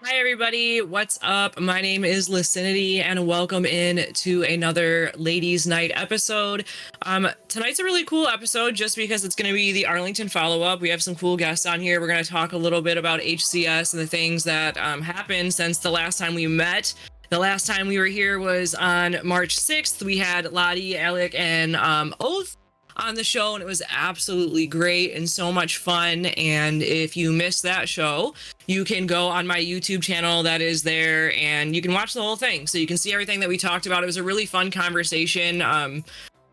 Hi everybody, what's up? My name is Lucinity and welcome in to another Ladies Night episode. Tonight's a really cool episode just because it's going to be the Arlington follow-up. We have some cool guests on here. We're going to talk a little bit about HCS and the things that happened since the last time we met. The last time we were here was on March 6th. We had Lottie, Alec, and Oath on the show, and it was absolutely great and so much fun. And if you missed that show, you can go on my YouTube channel that is there and you can watch the whole thing so you can see everything that we talked about. It was a really fun conversation.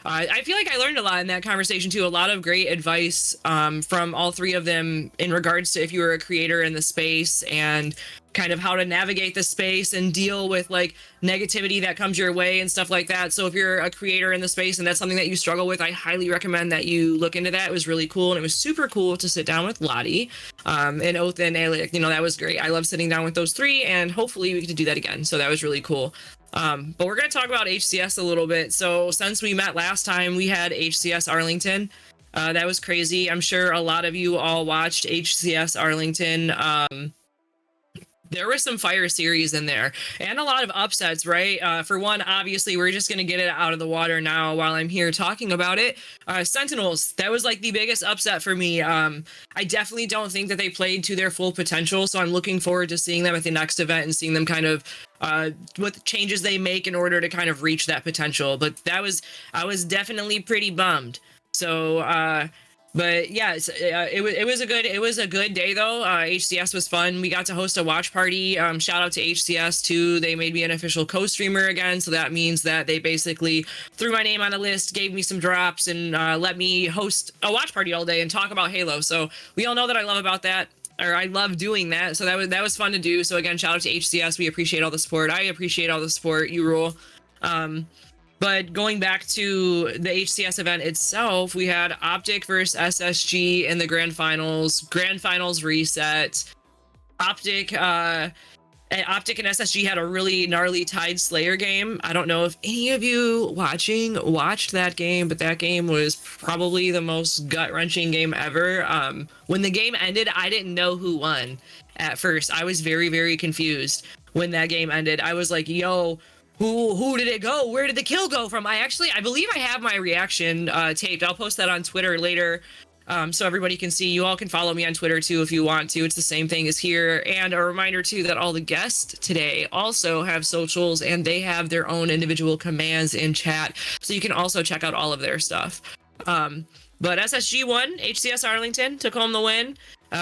I feel like I learned a lot in that conversation too. A lot of great advice from all three of them in regards to if you were a creator in the space and kind of how to navigate the space and deal with like negativity that comes your way and stuff like that. So if you're a creator in the space and that's something that you struggle with, I highly recommend that you look into that. It was really cool. And it was super cool to sit down with Lottie and Oath and Alec. You know, that was great. I love sitting down with those three and hopefully we get to do that again. So that was really cool. But we're going to talk about HCS a little bit. So since we met last time, we had HCS Arlington. That was crazy. I'm sure a lot of you all watched HCS Arlington. There was some fire series in there and a lot of upsets, right? For one, obviously, we're just going to get it out of the water now while I'm here talking about it. Sentinels, that was like the biggest upset for me. I definitely don't think that they played to their full potential. So I'm looking forward to seeing them at the next event and seeing them kind of what changes they make in order to kind of reach that potential. But I was definitely pretty bummed. So, but yeah, it was a good day though. HCS was fun. We got to host a watch party. Shout out to HCS too. They made me an official co-streamer again, so that means that they basically threw my name on a list, gave me some drops, and let me host a watch party all day and talk about Halo. So we all know that I love about that. Or I love doing that. So that was fun to do. So again, shout out to HCS. We appreciate all the support. I appreciate all the support. You rule. But going back to the HCS event itself, we had Optic versus SSG in the grand finals reset. Optic and SSG had a really gnarly tied Slayer game. I don't know if any of you watched that game, but that game was probably the most gut-wrenching game ever. When the game ended, I didn't know who won at first. I was very, very confused when that game ended. I was like, yo, who did it go? Where did the kill go from? I believe I have my reaction taped. I'll post that on Twitter later so everybody can see. You all can follow me on Twitter too if you want to. It's the same thing as here. And a reminder too that all the guests today also have socials and they have their own individual commands in chat. So you can also check out all of their stuff. But SSG won. HCS Arlington took home the win.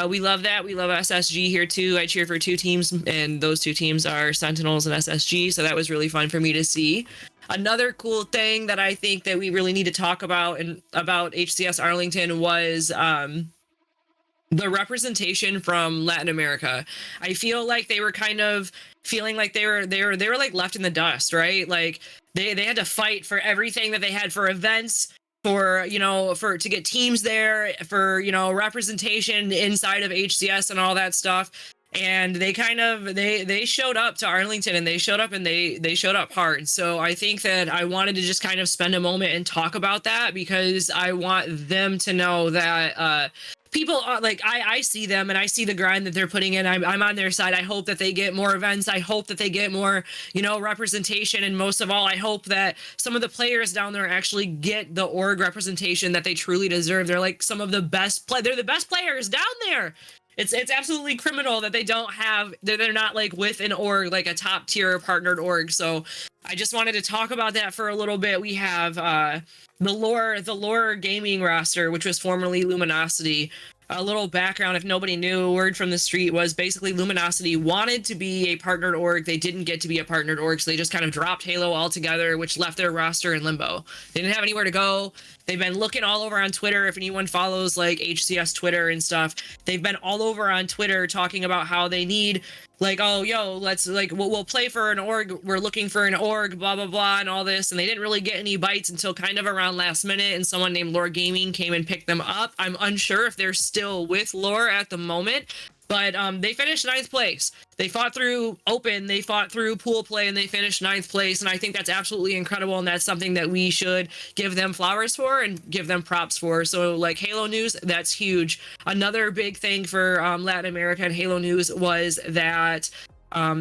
We love that. We love SSG here too. I cheer for two teams, and those two teams are Sentinels and SSG. So that was really fun for me to see. Another cool thing that I think that we really need to talk about about HCS Arlington was the representation from Latin America. I feel like they were kind of feeling like they were like left in the dust, right? Like they had to fight for everything that they had for events, for to get teams there, for representation inside of HCS and all that stuff. And they kind of they showed up to Arlington, and they showed up hard. So I think that I wanted to just kind of spend a moment and talk about that, because I want them to know that people are like, I see them and I see the grind that they're putting in. I'm on their side. I hope that they get more events. I hope that they get more, representation. And most of all, I hope that some of the players down there actually get the org representation that they truly deserve. They're like some of the best they're the best players down there. It's absolutely criminal that they don't have, they're not like with an org, like a top tier partnered org. So I just wanted to talk about that for a little bit. We have the lore gaming roster, which was formerly Luminosity. A little background, if nobody knew, word from the street was basically Luminosity wanted to be a partnered org. They didn't get to be a partnered org, so they just kind of dropped Halo altogether, which left their roster in limbo. They didn't have anywhere to go. They've been looking all over on Twitter. If anyone follows like HCS Twitter and stuff, they've been all over on Twitter talking about how they need, like, oh, yo, let's like, we'll play for an org. We're looking for an org, blah, blah, blah, and all this. And they didn't really get any bites until kind of around last minute. And someone named Lore Gaming came and picked them up. I'm unsure if they're still with Lore at the moment, but they finished 9th place. They fought through open, they fought through pool play, and they finished 9th place. And I think that's absolutely incredible. And that's something that we should give them flowers for and give them props for. So like Halo news, that's huge. Another big thing for Latin America and Halo news was that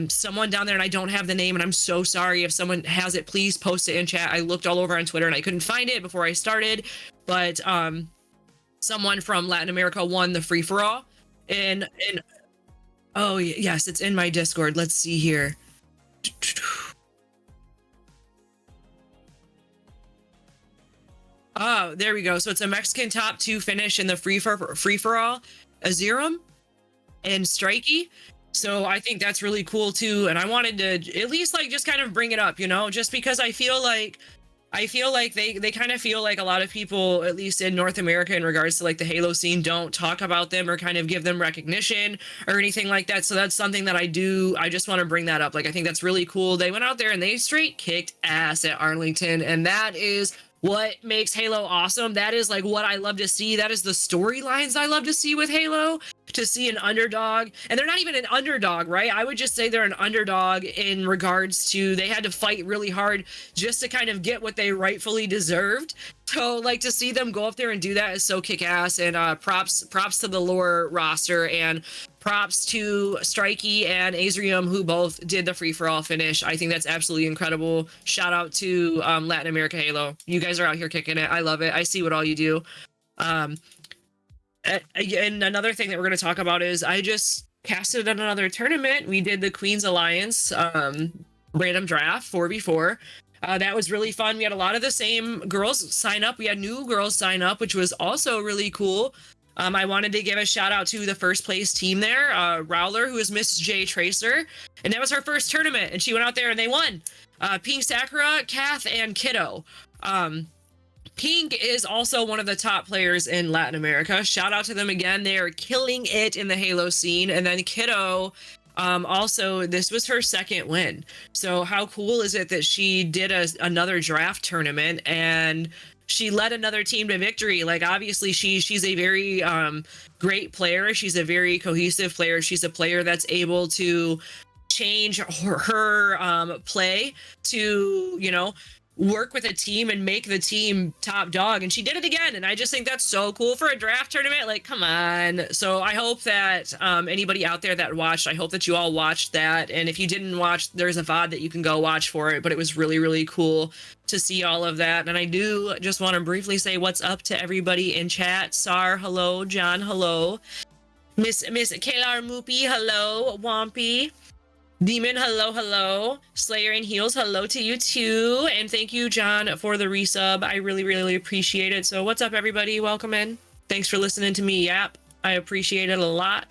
Someone down there, and I don't have the name, and I'm so sorry. If someone has it, please post it in chat. I looked all over on Twitter and I couldn't find it before I started, but someone from Latin America won the free for all. And oh yes, it's in my Discord. Let's see here. Oh, there we go. So it's a Mexican top 2 finish in the free for all, Azerum and Strikey. So I think that's really cool too. And I wanted to at least like just kind of bring it up, you know, just because I feel like they kind of feel like a lot of people, at least in North America, in regards to like the Halo scene, don't talk about them or kind of give them recognition or anything like that. So that's something that I just want to bring that up. Like, I think that's really cool. They went out there and they straight kicked ass at Arlington, and that is what makes Halo awesome. That is like what I love to see. That is the storylines I love to see with Halo, to see an underdog. And they're not even an underdog, right? I would just say they're an underdog in regards to they had to fight really hard just to kind of get what they rightfully deserved. So like to see them go up there and do that is so kick-ass. And props to the lore roster, and props to Strikey and Azrium, who both did the free-for-all finish. I think that's absolutely incredible. Shout out to Latin America Halo. You guys are out here kicking it. I love it. I see what all you do. And another thing that we're going to talk about is I just casted in another tournament. We did the Queen's Alliance random draft 4v4. That was really fun. We had a lot of the same girls sign up. We had new girls sign up, which was also really cool. I wanted to give a shout out to the first place team there, Rowler, who is Miss J Tracer, and that was her first tournament, and she went out there and they won. Pink Sakura, Kath, and Kiddo. Pink is also one of the top players in Latin America. Shout out to them again. They are killing it in the Halo scene. And then Kiddo, also, this was her second win. So how cool is it that she did another draft tournament and she led another team to victory? Like, obviously she's a very great player. She's a very cohesive player. She's a player that's able to change her play to, you know, work with a team and make the team top dog, and she did it again. And I just think that's so cool for a draft tournament. Like, come on. So I hope that anybody out there that watched, I hope that you all watched that. And if you didn't watch, there's a VOD that you can go watch for it. But it was really, really cool to see all of that. And I do just want to briefly say what's up to everybody in chat. Sar, hello. John, hello. Miss Kalar Moopy, hello. Wampy. Demon, hello. Slayer and Heels, hello to you too. And thank you, John, for the resub. I really, really appreciate it. So what's up, everybody? Welcome in. Thanks for listening to me yap. I appreciate it a lot.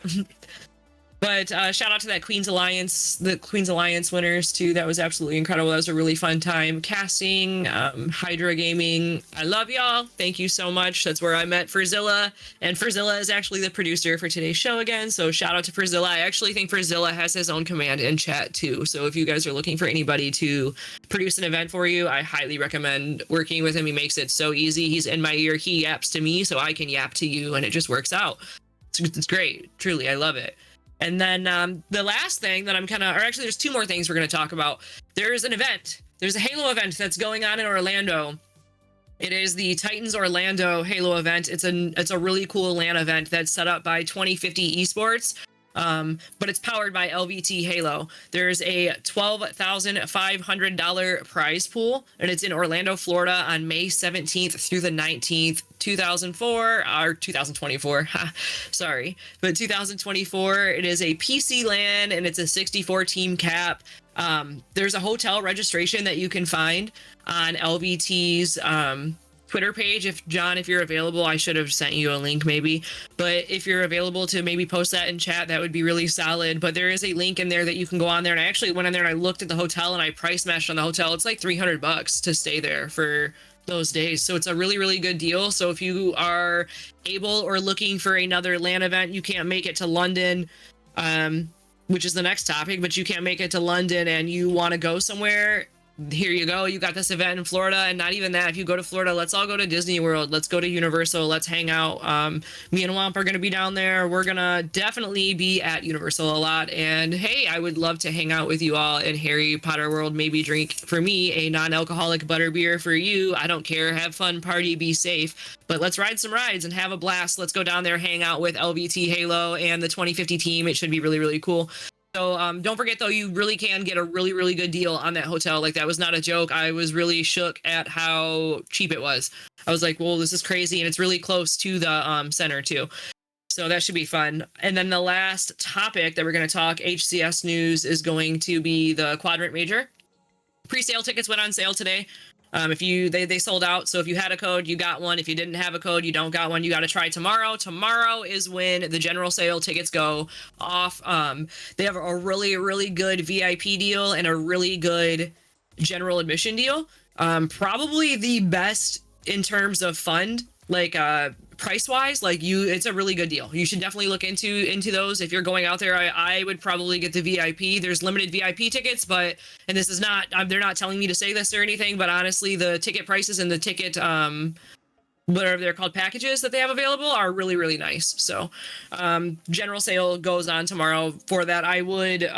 But shout out to that Queen's Alliance, the Queen's Alliance winners too. That was absolutely incredible. That was a really fun time. Casting, Hydra Gaming, I love y'all. Thank you so much. That's where I met FERZILLA, and FERZILLA is actually the producer for today's show again. So shout out to FERZILLA. I actually think FERZILLA has his own command in chat too. So if you guys are looking for anybody to produce an event for you, I highly recommend working with him. He makes it so easy. He's in my ear. He yaps to me, so I can yap to you, and it just works out. It's great. Truly, I love it. And then the last thing that actually there's two more things we're going to talk about. There's an event. There's a Halo event that's going on in Orlando. It is the Titans Orlando Halo event. It's a really cool LAN event that's set up by 2050 Esports. But it's powered by LVT Halo. There's a $12,500 prize pool, and it's in Orlando, Florida on May 17th through the 19th, 2024. Sorry, but 2024. It is a PC LAN, and it's a 64 team cap. There's a hotel registration that you can find on LVT's Twitter page. If you're available, I should have sent you a link maybe, but if you're available to maybe post that in chat, that would be really solid. But there is a link in there that you can go on there, and I actually went in there and I looked at the hotel and I price matched on the hotel. It's like $300 to stay there for those days, so it's a really, really good deal. So if you are able or looking for another LAN event, you can't make it to London, which is the next topic, but you can't make it to London and you want to go somewhere, here you go. You got this event in Florida. And not even that, if you go to Florida, let's all go to Disney World. Let's go to Universal. Let's hang out. Me and Womp are going to be down there. We're going to definitely be at Universal a lot. And hey, I would love to hang out with you all in Harry Potter World. Maybe drink, for me, a non-alcoholic butterbeer. For you, I don't care. Have fun, party, be safe. But let's ride some rides and have a blast. Let's go down there, hang out with LVT Halo and the 2050 team. It should be really, really cool. So So don't forget though, you really can get a really, really good deal on that hotel. Like that was not a joke. I was really shook at how cheap it was. I was like, well, this is crazy. And it's really close to the center too. So that should be fun. And then the last topic that we're going to talk HCS news is going to be the Quadrant Major. Pre-sale tickets went on sale today. They sold out. So if you had a code, you got one. If you didn't have a code, you don't got one. You got to try tomorrow. Tomorrow is when the general sale tickets go off. They have a really, really good VIP deal and a really good general admission deal. Probably the best in terms of fund, like price wise, like it's a really good deal. You should definitely look into those. If you're going out there, I would probably get the VIP. There's limited VIP tickets, but, and this is not, they're not telling me to say this or anything, but honestly, the ticket prices and the ticket, whatever they're called, packages that they have available are really, really nice. So general sale goes on tomorrow. For that, I would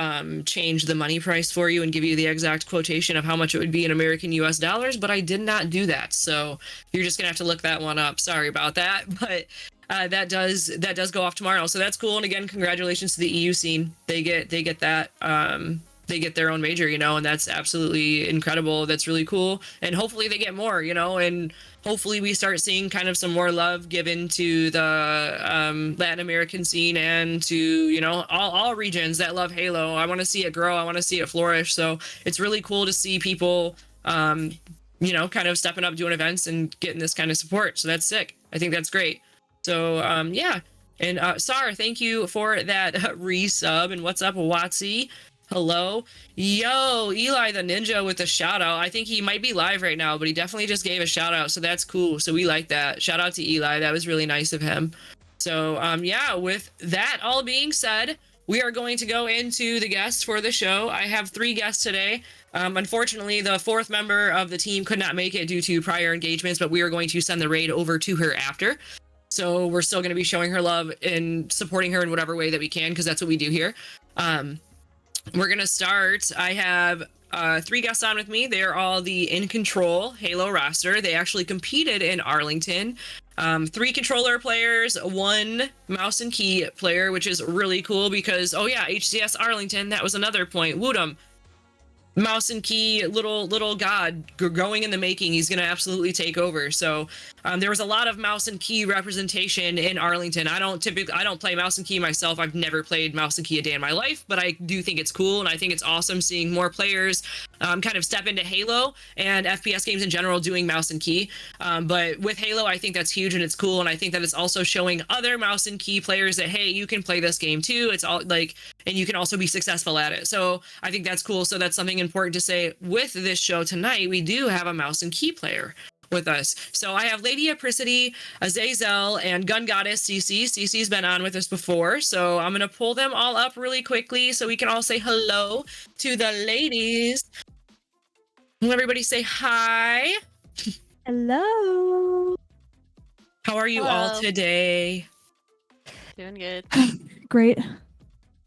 change the money price for you and give you the exact quotation of how much it would be in American US dollars, but I did not do that. So you're just gonna have to look that one up. Sorry about that, but that does go off tomorrow. So that's cool. And again, congratulations to the EU scene. They get that they get their own major, you know, and that's absolutely incredible. That's really cool. And hopefully they get more, you know, and hopefully we start seeing kind of some more love given to the Latin American scene and to, you know, all regions that love Halo. I want to see it grow. I want to see it flourish. So it's really cool to see people, you know, kind of stepping up, doing events and getting this kind of support. So that's sick. I think that's great. So yeah. And Sar, thank you for that resub. And what's up, Watsy? Hello. Yo, Eli the Ninja with a shout out. I think he might be live right now, but he definitely just gave a shout out. So that's cool. So we like that. Shout out to Eli. That was really nice of him. So yeah, with that all being said, we are going to go into the guests for the show. I have 3 guests today. Unfortunately, the 4th member of the team could not make it due to prior engagements, but we are going to send the raid over to her after. So we're still going to be showing her love and supporting her in whatever way that we can, because that's what we do here. We're going to start. I have 3 guests on with me. They're all the Incontrol Halo roster. They actually competed in Arlington. 3 controller players, 1 mouse and key player, which is really cool because, oh yeah, HCS Arlington, that was another point. Woodham, mouse and key, little god growing in the making. He's going to absolutely take over. So there was a lot of mouse and key representation in Arlington. I don't play mouse and key myself. I've never played mouse and key a day in my life, but I do think it's cool. And I think it's awesome seeing more players kind of step into Halo and FPS games in general doing mouse and key. But with Halo, I think that's huge and it's cool. And I think that it's also showing other mouse and key players that, hey, you can play this game too. It's all like, and you can also be successful at it. So I think that's cool. So that's something important to say. With this show tonight, we do have a mouse and key player with us. So I have Lady Apricity, Azazelle, and Gunn Goddess CC. CC's been on with us before, so I'm gonna pull them all up really quickly so we can all say hello to the ladies. Everybody say hi. Hello. How are you all today? Doing good. Great.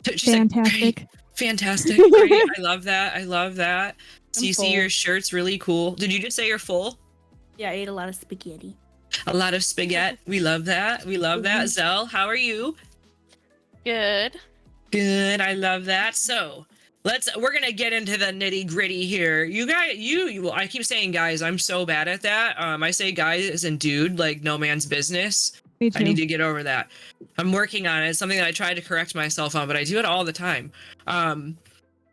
She's fantastic. Like, fantastic. Great. I love that. I love that. CC, your shirt's really cool. Did you just say you're full? Yeah, I ate a lot of spaghetti. A lot of spaghetti. We love that. We love that. Zell, how are you? Good. Good. I love that. So we're gonna get into the nitty gritty here. You guys, I keep saying guys. I'm so bad at that. I say guys and dude like no man's business. Me too. I need to get over that. I'm working on it. It's something that I try to correct myself on, but I do it all the time.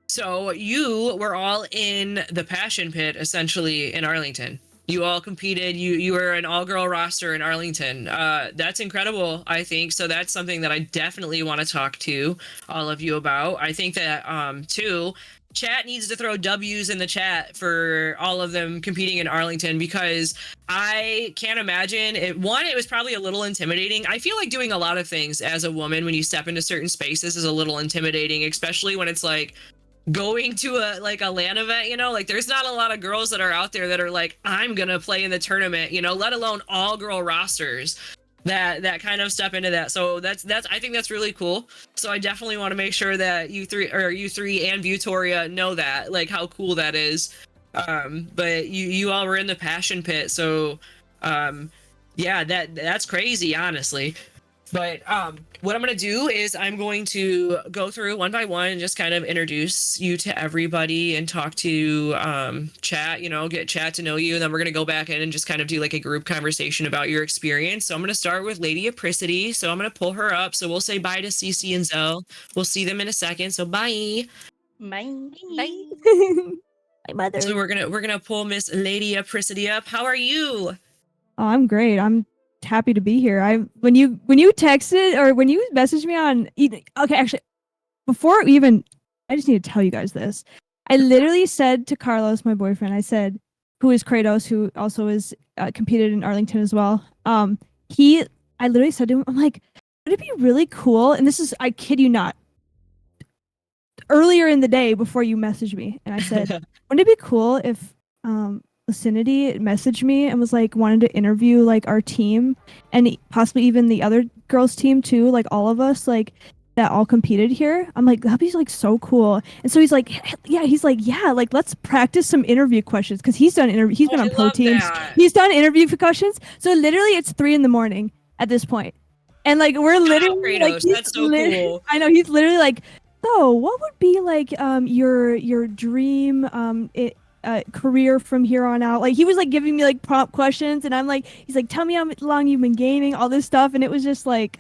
So you were all in the Passion Pit essentially in Arlington. You all competed. You were an all-girl roster in Arlington. That's incredible, I think. So that's something that I definitely want to talk to all of you about. I think that, too, chat needs to throw W's in the chat for all of them competing in Arlington, because I can't imagine it. One, it was probably a little intimidating. I feel like doing a lot of things as a woman when you step into certain spaces is a little intimidating, especially when it's like going to a LAN event, you know, like there's not a lot of girls that are out there that are like, I'm gonna play in the tournament, you know, let alone all girl rosters that kind of step into that. So that's I think that's really cool. So I definitely want to make sure that you three and Vutoria know that, like how cool that is. But you all were in the Passion Pit, so yeah, that's crazy, honestly. But what I'm going to do is I'm going to go through one by one and just kind of introduce you to everybody and talk to chat, get chat to know you. And then we're going to go back in and just kind of do like a group conversation about your experience. So I'm going to start with Lady Apricity. So I'm going to pull her up. So we'll say bye to Cece and Zell. We'll see them in a second. So bye. Bye. Bye. My mother. So we're gonna pull Miss Lady Apricity up. How are you? Oh, I'm great. I'm happy to be here. When you texted or when you messaged me on okay, actually, before even I just need to tell you guys this. I literally said to Carlos, my boyfriend, I said, who is Kratos, who also is competed in Arlington as well. I literally said to him, I'm like, would it be really cool? And this is, I kid you not, earlier in the day before you messaged me, and I said, wouldn't it be cool if Vicinity messaged me and was like wanted to interview like our team and possibly even the other girls team too, like all of us like that all competed here. I'm like, that'd be like so cool. And so he's like, yeah, like let's practice some interview questions because he's been on pro teams. He's done interview questions. So literally it's 3 a.m. at this point. And like we're literally Kratos, like, that's so cool. I know, he's literally like, so what would be like your dream career from here on out? Like he was like giving me like prompt questions, and I'm like, he's like, tell me how long you've been gaming, all this stuff, and it was just like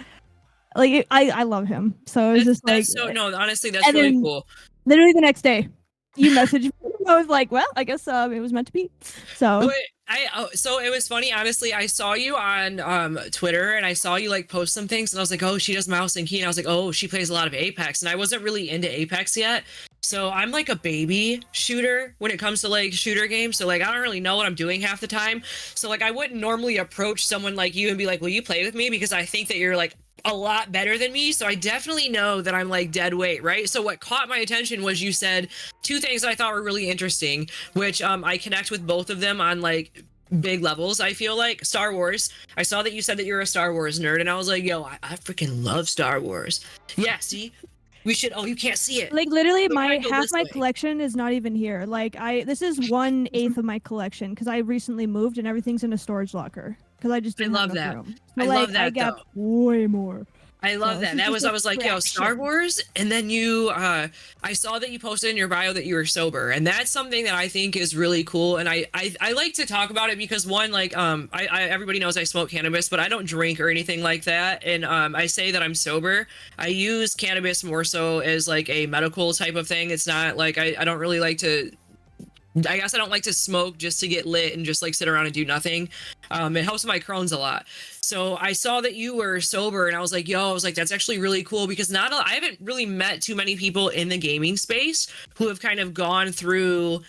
I love him. So it was just like, no, honestly, that's really cool. Literally the next day, you messaged me. I was like, well, I guess it was meant to be. So. So it was funny, honestly. I saw you on Twitter and I saw you like post some things and I was like, oh, she does mouse and key, and I was like, oh, she plays a lot of Apex, and I wasn't really into Apex yet. So I'm like a baby shooter when it comes to like shooter games. So like I don't really know what I'm doing half the time. So like I wouldn't normally approach someone like you and be like, will you play with me? Because I think that you're like a lot better than me. So I definitely know that I'm like dead weight, right? So what caught my attention was you said 2 things that I thought were really interesting, which I connect with both of them on like big levels. I feel like Star Wars. I saw that you said that you're a Star Wars nerd, and I was like, yo, I freaking love Star Wars. Yeah, see? We should, you can't see it. Like literally So half my collection is not even here. Like this is 1/8 of my collection because I recently moved and everything's in a storage locker because I just didn't have enough room. So, I love that. I got way more. I love that. I was like, yo, Star Wars. And then I saw that you posted in your bio that you were sober. And that's something that I think is really cool. And I like to talk about it because one, like, everybody knows I smoke cannabis, but I don't drink or anything like that. And I say that I'm sober. I use cannabis more so as like a medical type of thing. It's not like, I don't really like to, I guess I don't like to smoke just to get lit and just like sit around and do nothing. It helps my Crohn's a lot. So I saw that you were sober and I was like, that's actually really cool because I haven't really met too many people in the gaming space who have kind of gone through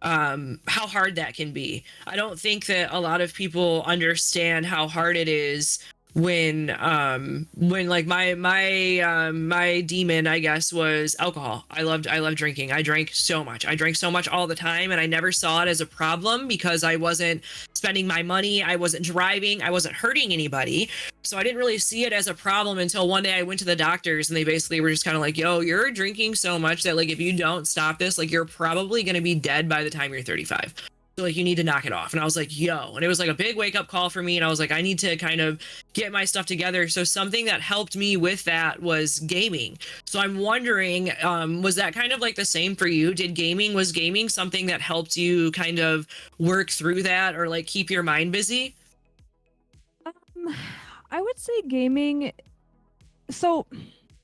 how hard that can be. I don't think that a lot of people understand how hard it is when like my demon, I guess, was alcohol. I loved drinking. I drank so much all the time, and I never saw it as a problem because I wasn't spending my money, I wasn't driving, I wasn't hurting anybody, so I didn't really see it as a problem until one day I went to the doctors and they basically were just kind of like, yo, you're drinking so much that like if you don't stop this, like you're probably going to be dead by the time you're 35. So like you need to knock it off. And I was like, yo, and it was like a big wake up call for me. And I was like, I need to kind of get my stuff together. So something that helped me with that was gaming. So I'm wondering, was that kind of like the same for you? Was gaming something that helped you kind of work through that or like keep your mind busy? I would say gaming. So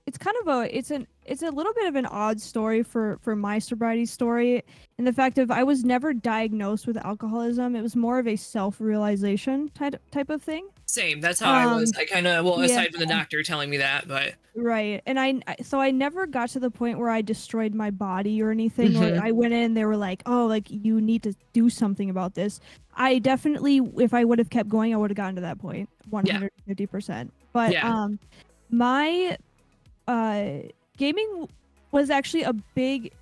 it's kind of it's a little bit of an odd story for my sobriety story, in the fact of I was never diagnosed with alcoholism. It was more of a self-realization type of thing. Same. That's how I was. I kind of, aside from the doctor telling me that, but right. And I never got to the point where I destroyed my body or anything. Or I went in, they were like, oh, like you need to do something about this. I definitely, if I would have kept going, I would have gotten to that point 150%. But my gaming was actually a big,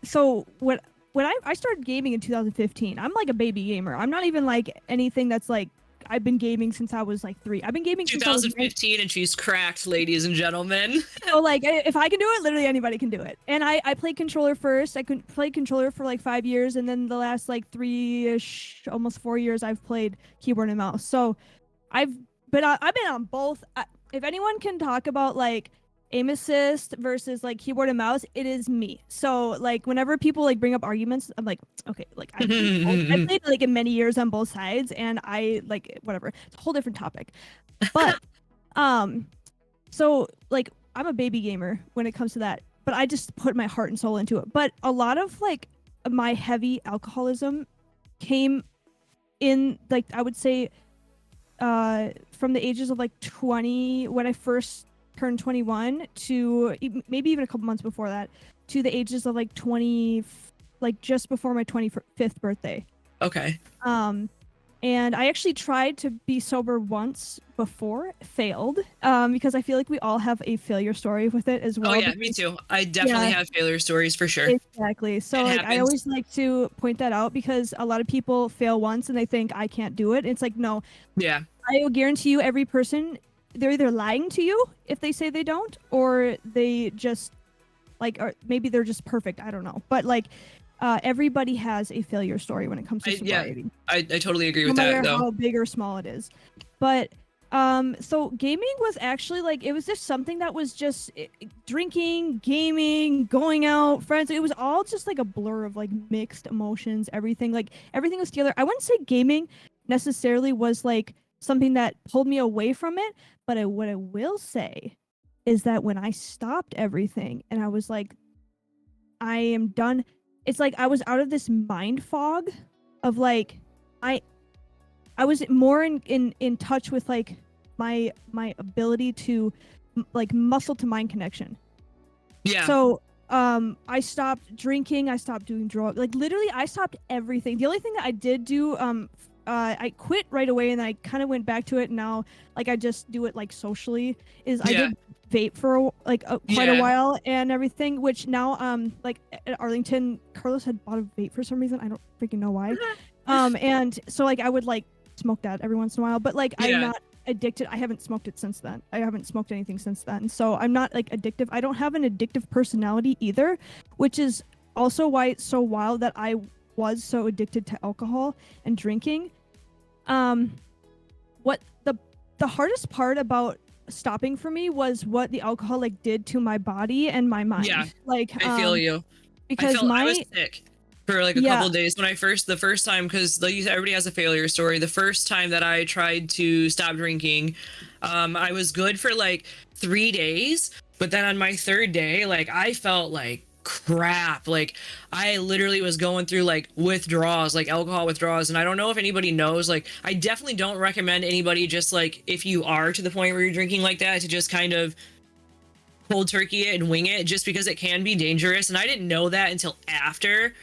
so when I started gaming in 2015, I'm like a baby gamer. I'm not even like anything that's like, I've been gaming since I was like 3. I've been gaming since 2015 and she's cracked, ladies and gentlemen. So like if I can do it, literally anybody can do it. And I played controller first. I could play controller for like 5 years, and then the last like 3-ish, almost 4 years, I've played keyboard and mouse. So I've but I've been on both. If anyone can talk about like aim assist versus like keyboard and mouse, it is me. So like whenever people like bring up arguments, I'm like, okay, like I played like in many years on both sides, and I like whatever. It's a whole different topic. But so like I'm a baby gamer when it comes to that, but I just put my heart and soul into it. But a lot of like my heavy alcoholism came in like I would say from the ages of like 20 when I first turned 21 to maybe even a couple months before that to the ages of like 20, like just before my 25th birthday. Okay. And I actually tried to be sober once before, failed, because I feel like we all have a failure story with it as well. Oh yeah, me too. I definitely have failure stories for sure. Exactly. So like I always like to point that out because a lot of people fail once and they think I can't do it. It's like, no. Yeah. I will guarantee you every person, they're either lying to you if they say they don't, or they just like, or maybe they're just perfect. I don't know. But like, everybody has a failure story when it comes to sobriety. I totally agree with that. No matter matter how big or small it is. But so gaming was actually like, it was just something that was just drinking, gaming, going out, friends. It was all just like a blur of like mixed emotions, everything. Like everything was together. I wouldn't say gaming necessarily was like something that pulled me away from it. But what I will say is that when I stopped everything and I was like, I am done. It's like I was out of this mind fog of like I was more in touch with like my ability to like muscle to mind connection. Yeah. So I stopped drinking, I stopped doing drugs. Like literally I stopped everything. The only thing that I did do I quit right away and then I kind of went back to it, and now like I just do it like socially I did vape for quite a while and everything, which now like at Arlington Carlos had bought a vape for some reason. I don't freaking know why. And so like I would like smoke that every once in a while, but like I'm not addicted. I haven't smoked it since then. I haven't smoked anything since then, so I'm not like addictive. I don't have an addictive personality either, which is also why it's so wild that I was so addicted to alcohol and drinking. What the hardest part about stopping for me was what the alcohol like did to my body and my mind. Yeah, like I feel you. Because I was sick for like a couple of days when the first time, because like you said, everybody has a failure story. The first time that I tried to stop drinking, I was good for like 3 days, but then on my third day, like I felt like crap. Like I literally was going through like withdrawals, like alcohol withdrawals, and I don't know if anybody knows, like I definitely don't recommend anybody just like if you are to the point where you're drinking like that to just kind of cold turkey it and wing it, just because it can be dangerous. And I didn't know that until after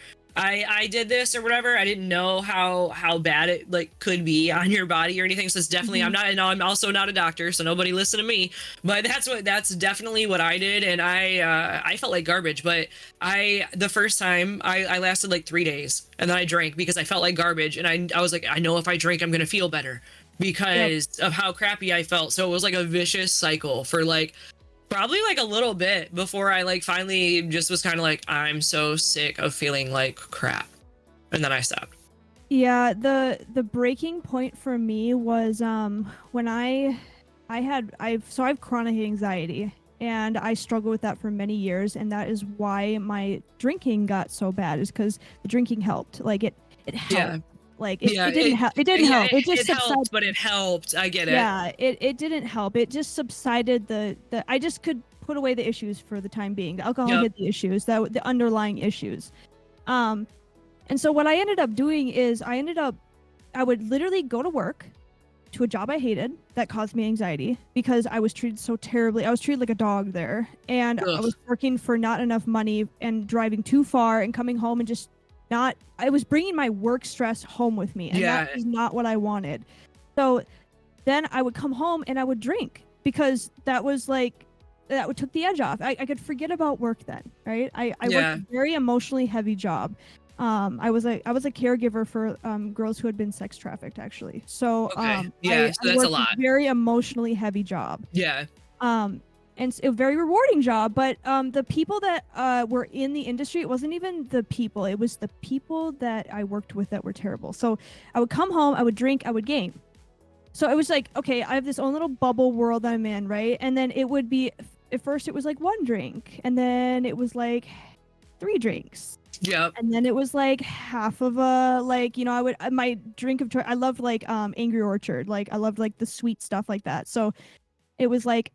I did this or whatever. I didn't know how bad it like could be on your body or anything. So it's definitely I'm also not a doctor, so nobody listen to me. But that's definitely what I did, and I felt like garbage. But the first time I lasted like 3 days, and then I drank because I felt like garbage, and I was like, I know if I drink I'm gonna feel better because of how crappy I felt. So it was like a vicious cycle for like probably like a little bit before I like finally just was kind of like, I'm so sick of feeling like crap, and then I stopped. Yeah, the breaking point for me was when I have chronic anxiety, and I struggled with that for many years, and that is why my drinking got so bad, is because the drinking helped. Like it helped. Yeah. Like it didn't help. It didn't help. It just helped, but it helped. I get it. Yeah, it didn't help. It just subsided the I just could put away the issues for the time being. The alcohol hid the issues, the underlying issues. And so what I ended up doing is I would literally go to work to a job I hated that caused me anxiety because I was treated so terribly. I was treated like a dog there, and I was working for not enough money and driving too far and coming home and just I was bringing my work stress home with me, and that is not what I wanted. So then I would come home and I would drink because that took the edge off. I could forget about work then, right? I worked a very emotionally heavy job. I was a caregiver for girls who had been sex trafficked, actually. So so I that's worked a lot. a very emotionally heavy job. Yeah. And it's a very rewarding job, but the people that were in the industry, it wasn't even the people, it was the people that I worked with that were terrible. So I would come home, I would drink, I would game. So it was like, okay, I have this own little bubble world that I'm in, right? And then it would be, at first it was like 1 drink, and then it was like 3 drinks. Yep. And then it was like half of a, like, you know, I would, my drink of choice, I loved like Angry Orchard. Like I loved like the sweet stuff like that. So it was like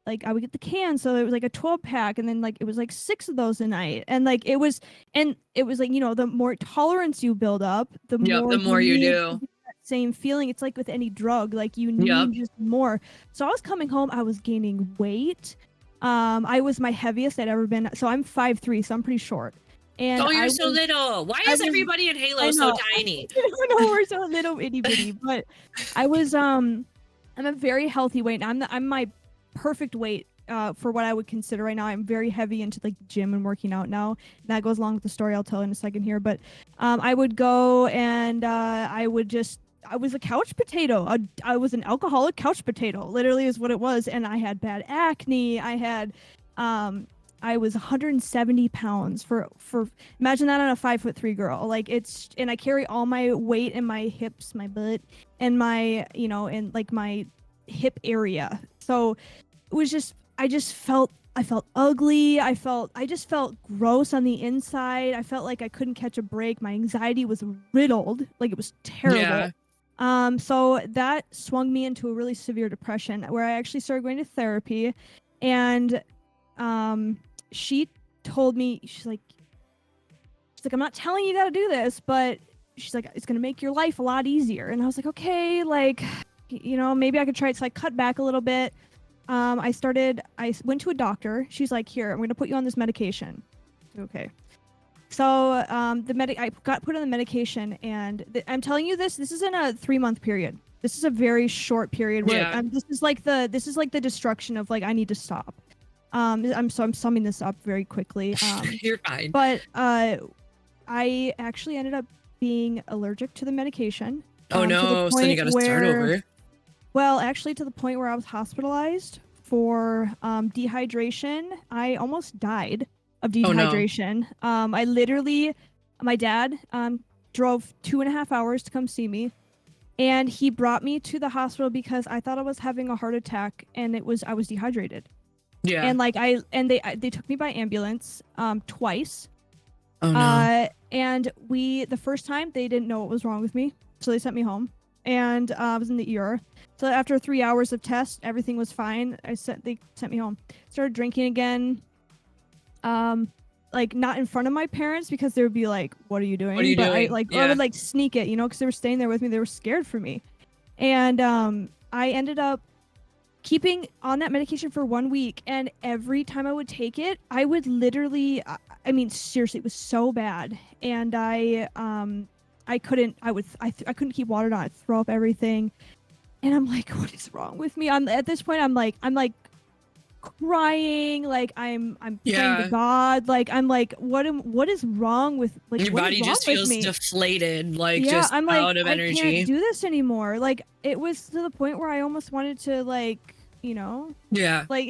I would get the can, so it was like a 12 pack, and then like it was like 6 of those a night. And like it was like, you know, the more tolerance you build up, the more the more you need do. to get that same feeling. It's like with any drug, like you Yep. need just more. So I was coming home, I was gaining weight. I was my heaviest I'd ever been. So I'm 5'3", so I'm pretty short. And Oh, you're I so was, little. Why I is was- everybody in Halo I so know. tiny? I don't know, we're so little itty bitty. But I was I'm a very healthy weight. I'm my perfect weight for what I would consider right now. I'm very heavy into like the gym and working out now. And that goes along with the story I'll tell in a second here. But I would go and I was a couch potato. I was an alcoholic couch potato, literally is what it was. And I had bad acne. I was 170 pounds for imagine that on a 5'3" girl. Like and I carry all my weight in my hips, my butt, and my, you know, and like my hip area. So it was just, I felt ugly. I just felt gross on the inside. I felt like I couldn't catch a break. My anxiety was riddled. Like it was terrible. Yeah. So that swung me into a really severe depression where I actually started going to therapy. And she told me, she's like, I'm not telling you how to do this, but she's like, it's gonna make your life a lot easier. And I was like, okay, like, you know, maybe I could try it. So I cut back a little bit. I went to a doctor. She's like, here, I'm gonna put you on this medication. Okay. So I got put on the medication, and I'm telling you this is in a 3-month period. This is a very short period where this is like the destruction of like, I need to stop. I'm summing this up very quickly. You're fine. But I actually ended up being allergic to the medication. Oh no, so then you gotta start over. Well, actually to the point where I was hospitalized for dehydration. I almost died of dehydration. Oh, no. I literally, my dad drove 2.5 hours to come see me. And he brought me to the hospital because I thought I was having a heart attack, and I was dehydrated. Yeah. And like they took me by ambulance twice. Oh no. And the first time they didn't know what was wrong with me, so they sent me home, and I was in the ER. So after 3 hours of tests, everything was fine. They sent me home. Started drinking again. Like not in front of my parents because they would be like, "What are you doing?" What are you doing? I would like sneak it, you know, because they were staying there with me. They were scared for me, and I ended up keeping on that medication for 1 week, and every time I would take it, I would literally, I mean, seriously, it was so bad, and I couldn't keep water down. I'd throw up everything, and I'm like, what is wrong with me? At this point, I'm like crying, like I'm praying to God, like I'm like, what is wrong with, like, your body just feels deflated, like just I'm like, out of energy. I can't do this anymore. Like it was to the point where I almost wanted to, like, you know, like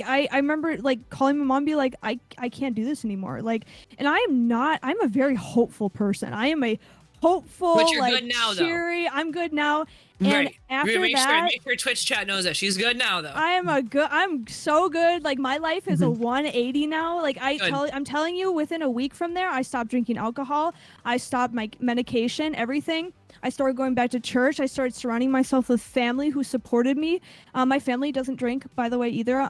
I remember like calling my mom and be like, I can't do this anymore. Like, and I'm a very hopeful person. I am a hopeful, but you're like, good now, cheery. though. I'm good now. And after make that, sure Twitch chat knows that she's good now, though. I'm so good. Like my life is a 180 now. Like I'm telling you, within a week from there, I stopped drinking alcohol. I stopped my medication, everything. I started going back to church. I started surrounding myself with family who supported me. My family doesn't drink, by the way, either.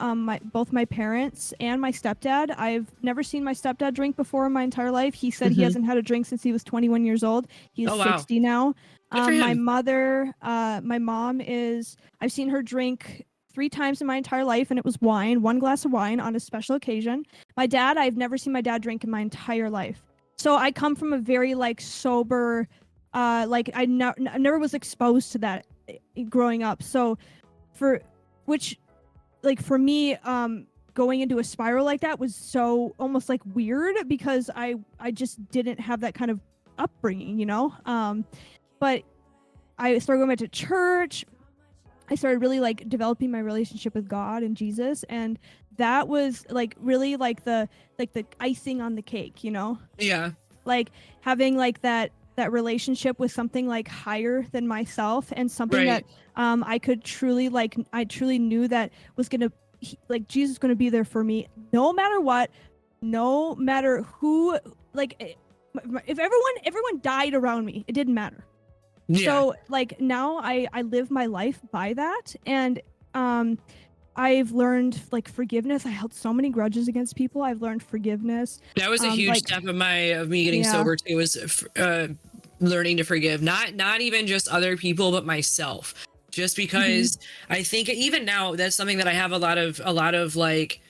Both my parents and my stepdad. I've never seen my stepdad drink before in my entire life. He said he hasn't had a drink since he was 21 years old. He's 60 now. My mother, my mom I've seen her drink 3 times in my entire life, and it was wine, 1 glass of wine on a special occasion. My dad, I've never seen my dad drink in my entire life. So I come from a very, like, sober, like I never was exposed to that growing up. So for me, going into a spiral like that was so almost like weird because I just didn't have that kind of upbringing, you know? But I started going back to church. I started really like developing my relationship with God and Jesus, and that was like really like the icing on the cake, you know? Yeah. Like having like that that relationship with something like higher than myself, and something Right. that I could truly like. I truly knew that was gonna like Jesus was gonna be there for me no matter what, no matter who. Like if everyone died around me, it didn't matter. Yeah. So like now I live my life by that, and I've learned like forgiveness. I held so many grudges against people. I've learned forgiveness. That was a huge like, step of me getting Yeah. sober too, was learning to forgive, not even just other people, but myself. Just because I think even now that's something that I have a lot of like,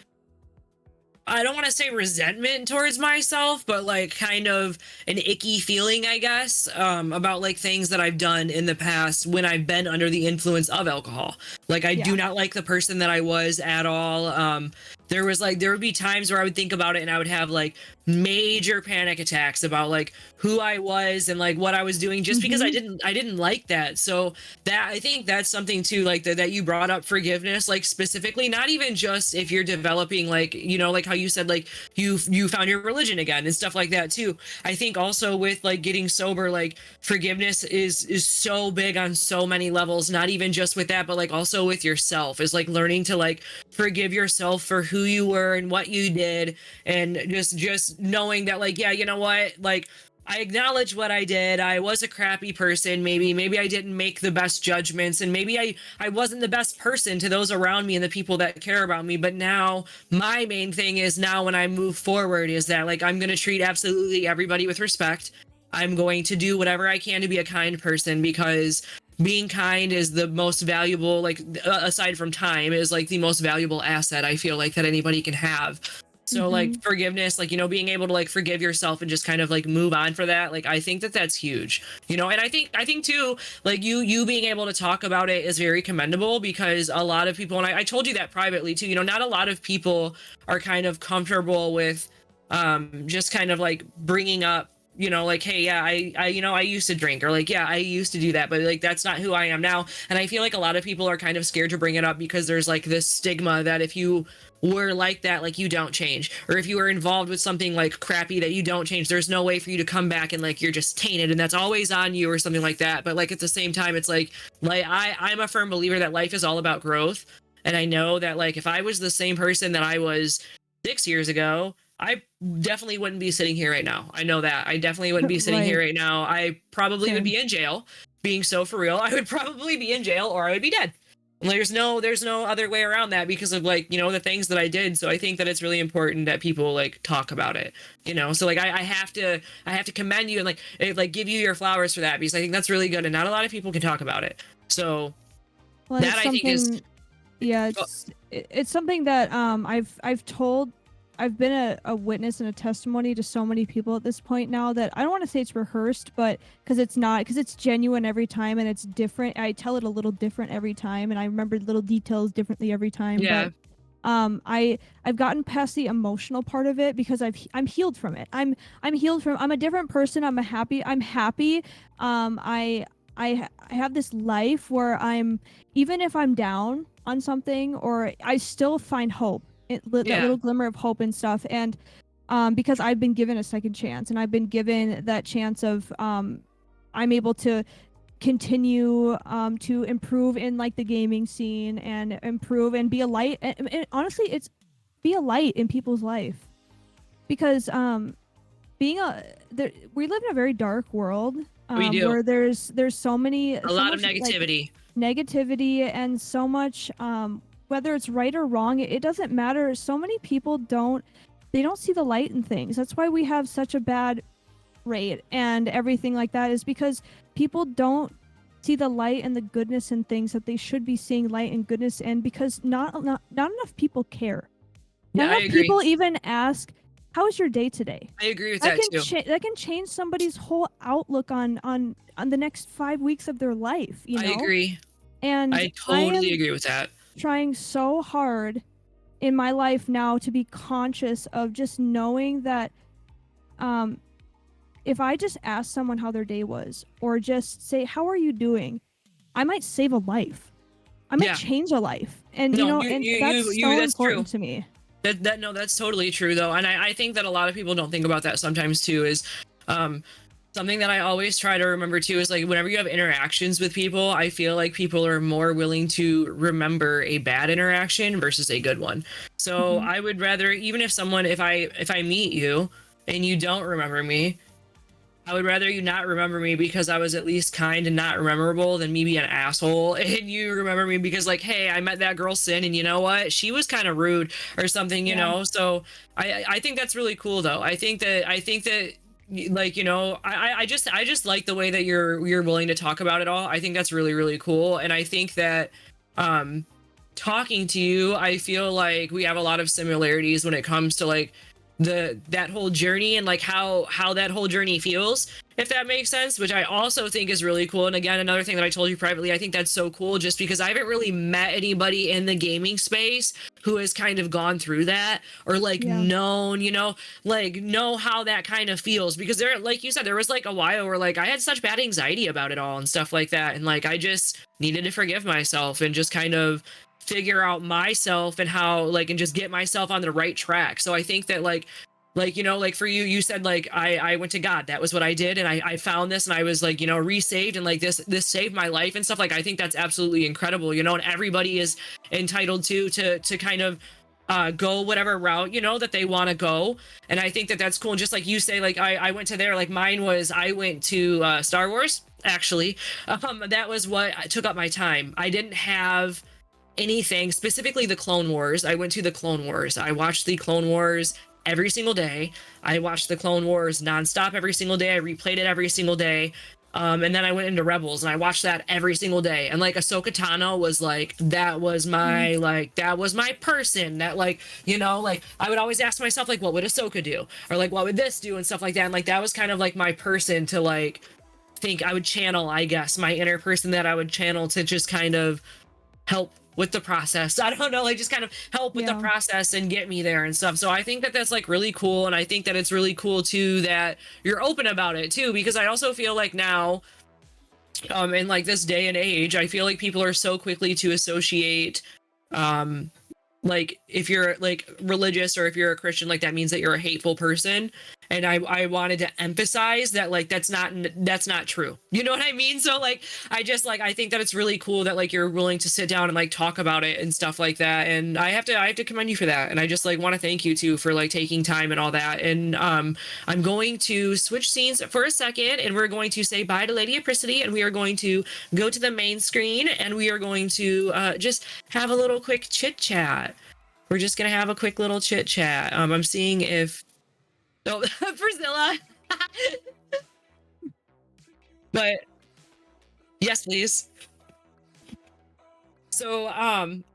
I don't want to say resentment towards myself, but like kind of an icky feeling, I guess, about like things that I've done in the past when I've been under the influence of alcohol. Like I do not like the person that I was at all. There would be times where I would think about it and I would have like major panic attacks about like who I was and like what I was doing, just because I didn't like that. So that, I think that's something too, like that you brought up forgiveness, like specifically, not even just if you're developing, like, you know, like how you said, like you found your religion again and stuff like that too. I think also with like getting sober, like forgiveness is so big on so many levels, not even just with that, but like also with yourself, is like learning to like forgive yourself for who you were and what you did, and just knowing that like, yeah, you know what, like I acknowledge what I did. I was a crappy person. Maybe I didn't make the best judgments, and maybe I wasn't the best person to those around me and the people that care about me. But now my main thing is, now when I move forward, is that like I'm going to treat absolutely everybody with respect. I'm going to do whatever I can to be a kind person, because being kind is the most valuable, like aside from time, is like the most valuable asset I feel like that anybody can have. So like forgiveness, like, you know, being able to like forgive yourself and just kind of like move on for that. Like, I think that that's huge, you know, and I think too, like you being able to talk about it is very commendable, because a lot of people, and I told you that privately too, you know, not a lot of people are kind of comfortable with just kind of like bringing up, you know, like, hey, yeah, I you know, I used to drink, or like, yeah, I used to do that, but like that's not who I am now. And I feel like a lot of people are kind of scared to bring it up, because there's like this stigma that if you were like that, like you don't change, or if you were involved with something like crappy, that you don't change. There's no way for you to come back, and like you're just tainted and that's always on you, or something like that. But like at the same time, it's like I'm a firm believer that life is all about growth. And I know that like if I was the same person that I was 6 years ago, I definitely wouldn't be sitting here right now. I know that. I definitely wouldn't be sitting here right now. I probably would be in jail. Being so for real, I would probably be in jail, or I would be dead. And there's no other way around that, because of like, you know, the things that I did. So I think that it's really important that people like talk about it, you know. So like I have to commend you and like give you your flowers for that, because I think that's really good, and not a lot of people can talk about it. So that I think is, yeah, it's something that I've been a witness and a testimony to so many people at this point now, that I don't want to say it's rehearsed, but because it's not, because it's genuine every time, and it's different. I tell it a little different every time, and I remember little details differently every time. Yeah. But I've gotten past the emotional part of it, because I'm healed from it. I'm healed from. I'm a different person. I'm happy. I have this life where even if I'm down on something, or I still find hope. That little glimmer of hope and stuff, and because I've been given a second chance, and I've been given that chance of I'm able to continue to improve in like the gaming scene, and improve and be a light, and honestly it's be a light in people's life, because we live in a very dark world, we do, where there's so many a lot of negativity, and so much whether it's right or wrong, it doesn't matter. So many people don't see the light in things. That's why we have such a bad rate and everything like that, is because people don't see the light and the goodness in things that they should be seeing light and goodness in, because not enough people care. Not enough people even ask, how was your day today? I agree with that too. That can change somebody's whole outlook on the next 5 weeks of their life, you know? I agree. And I totally agree with that. Trying so hard in my life now to be conscious of just knowing that if I just ask someone how their day was, or just say, how are you doing, I might save a life. I might change a life. And that's so important to me. That's totally true though. And I think that a lot of people don't think about that sometimes too, is something that I always try to remember too is like whenever you have interactions with people, I feel like people are more willing to remember a bad interaction versus a good one. So I would rather, even if someone, if I meet you and you don't remember me, I would rather you not remember me because I was at least kind and not memorable than me be an asshole and you remember me because like, hey, I met that girl Sin and you know what? She was kind of rude or something, you know? So I think that's really cool though. I think that like, you know, I just like the way that you're willing to talk about it all. I think that's really, really cool. And I think that talking to you, I feel like we have a lot of similarities when it comes to like that whole journey and like how that whole journey feels, if that makes sense, which I also think is really cool. And again, another thing that I told you privately, I think that's so cool just because I haven't really met anybody in the gaming space who has kind of gone through that or like known, you know, like know how that kind of feels, because there, like you said, there was like a while where like I had such bad anxiety about it all and stuff like that, and like I just needed to forgive myself and just kind of figure out myself and how like and just get myself on the right track. So I think that like you know, like for you said like I went to God, that was what I did, and I found this and I was like, you know, resaved, and like this saved my life and stuff. Like I think that's absolutely incredible, you know, and everybody is entitled to kind of go whatever route, you know, that they want to go. And I think that that's cool. And just like you say, like I went to there, like mine was I went to Star Wars actually. That was what took up my time. I didn't have anything, specifically the Clone Wars. I went to the Clone Wars. I watched the Clone Wars every single day. I watched the Clone Wars nonstop every single day. I replayed it every single day. And then I went into Rebels and I watched that every single day. And like Ahsoka Tano was like, that was my like, that was my person that like, you know, like I would always ask myself like, what would Ahsoka do? Or like, what would this do? And stuff like that. And like, that was kind of like my person to like think I would channel, I guess, my inner person that I would channel to just kind of help with the process. I don't know, like just kind of help with the process and get me there and stuff. So I think that that's like really cool. And I think that it's really cool too that you're open about it too, because I also feel like now in like this day and age, I feel like people are so quickly to associate like if you're like religious or if you're a Christian, like that means that you're a hateful person. And I wanted to emphasize that like that's not true, you know what I mean? So like I just like I think that it's really cool that like you're willing to sit down and like talk about it and stuff like that. And I have to commend you for that. And I just like want to thank you too for like taking time and all that. And I'm going to switch scenes for a second and we're going to say bye to Lady Apricity and we are going to go to the main screen and we are going to just have a little quick chit chat. We're just gonna have a quick little chit chat. I'm seeing if FERZILLA. But yes, please. So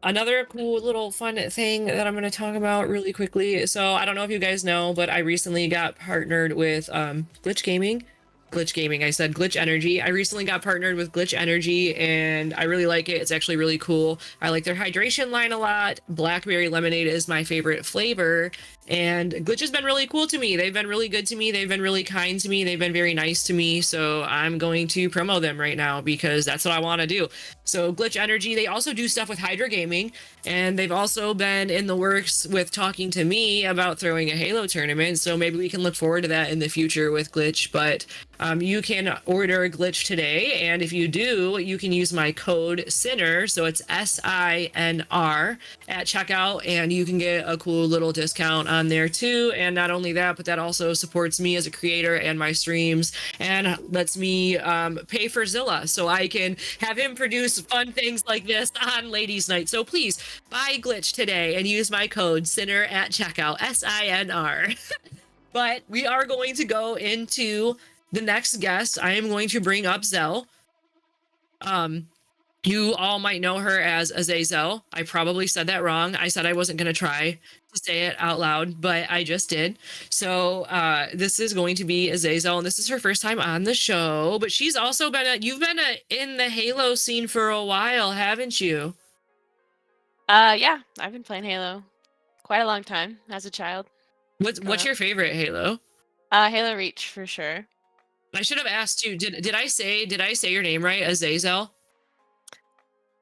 another cool little fun thing that I'm going to talk about really quickly. So I don't know if you guys know, but I recently got partnered with GLYTCH Gaming. I said GLYTCH Energy. I recently got partnered with GLYTCH Energy and I really like it. It's actually really cool. I like their hydration line a lot. Blackberry lemonade is my favorite flavor. And GLYTCH has been really cool to me. They've been really good to me. They've been really kind to me. They've been very nice to me. So I'm going to promo them right now because that's what I want to do. So GLYTCH Energy, they also do stuff with Hydra Gaming. And they've also been in the works with talking to me about throwing a Halo tournament. So maybe we can look forward to that in the future with GLYTCH. But you can order GLYTCH today. And if you do, you can use my code SINR. So it's SINR at checkout. And you can get a cool little discount on there too. And not only that, but that also supports me as a creator and my streams and lets me pay FERZILLA so I can have him produce fun things like this on Ladies Night. So please buy GLYTCH today and use my code SINR at checkout, SINR. But we are going to go into the next guest. I am going to bring up Zelle. You all might know her as Azazelle. I probably said that wrong. I said I wasn't going to try to say it out loud, but I just did. So this is going to be Azazelle, and this is her first time on the show. But she's also been you've been in the Halo scene for a while, haven't you? Yeah, I've been playing Halo quite a long time as a child. What's your favorite Halo? Halo Reach for sure. I should have asked you. Did I say your name right? Azazelle.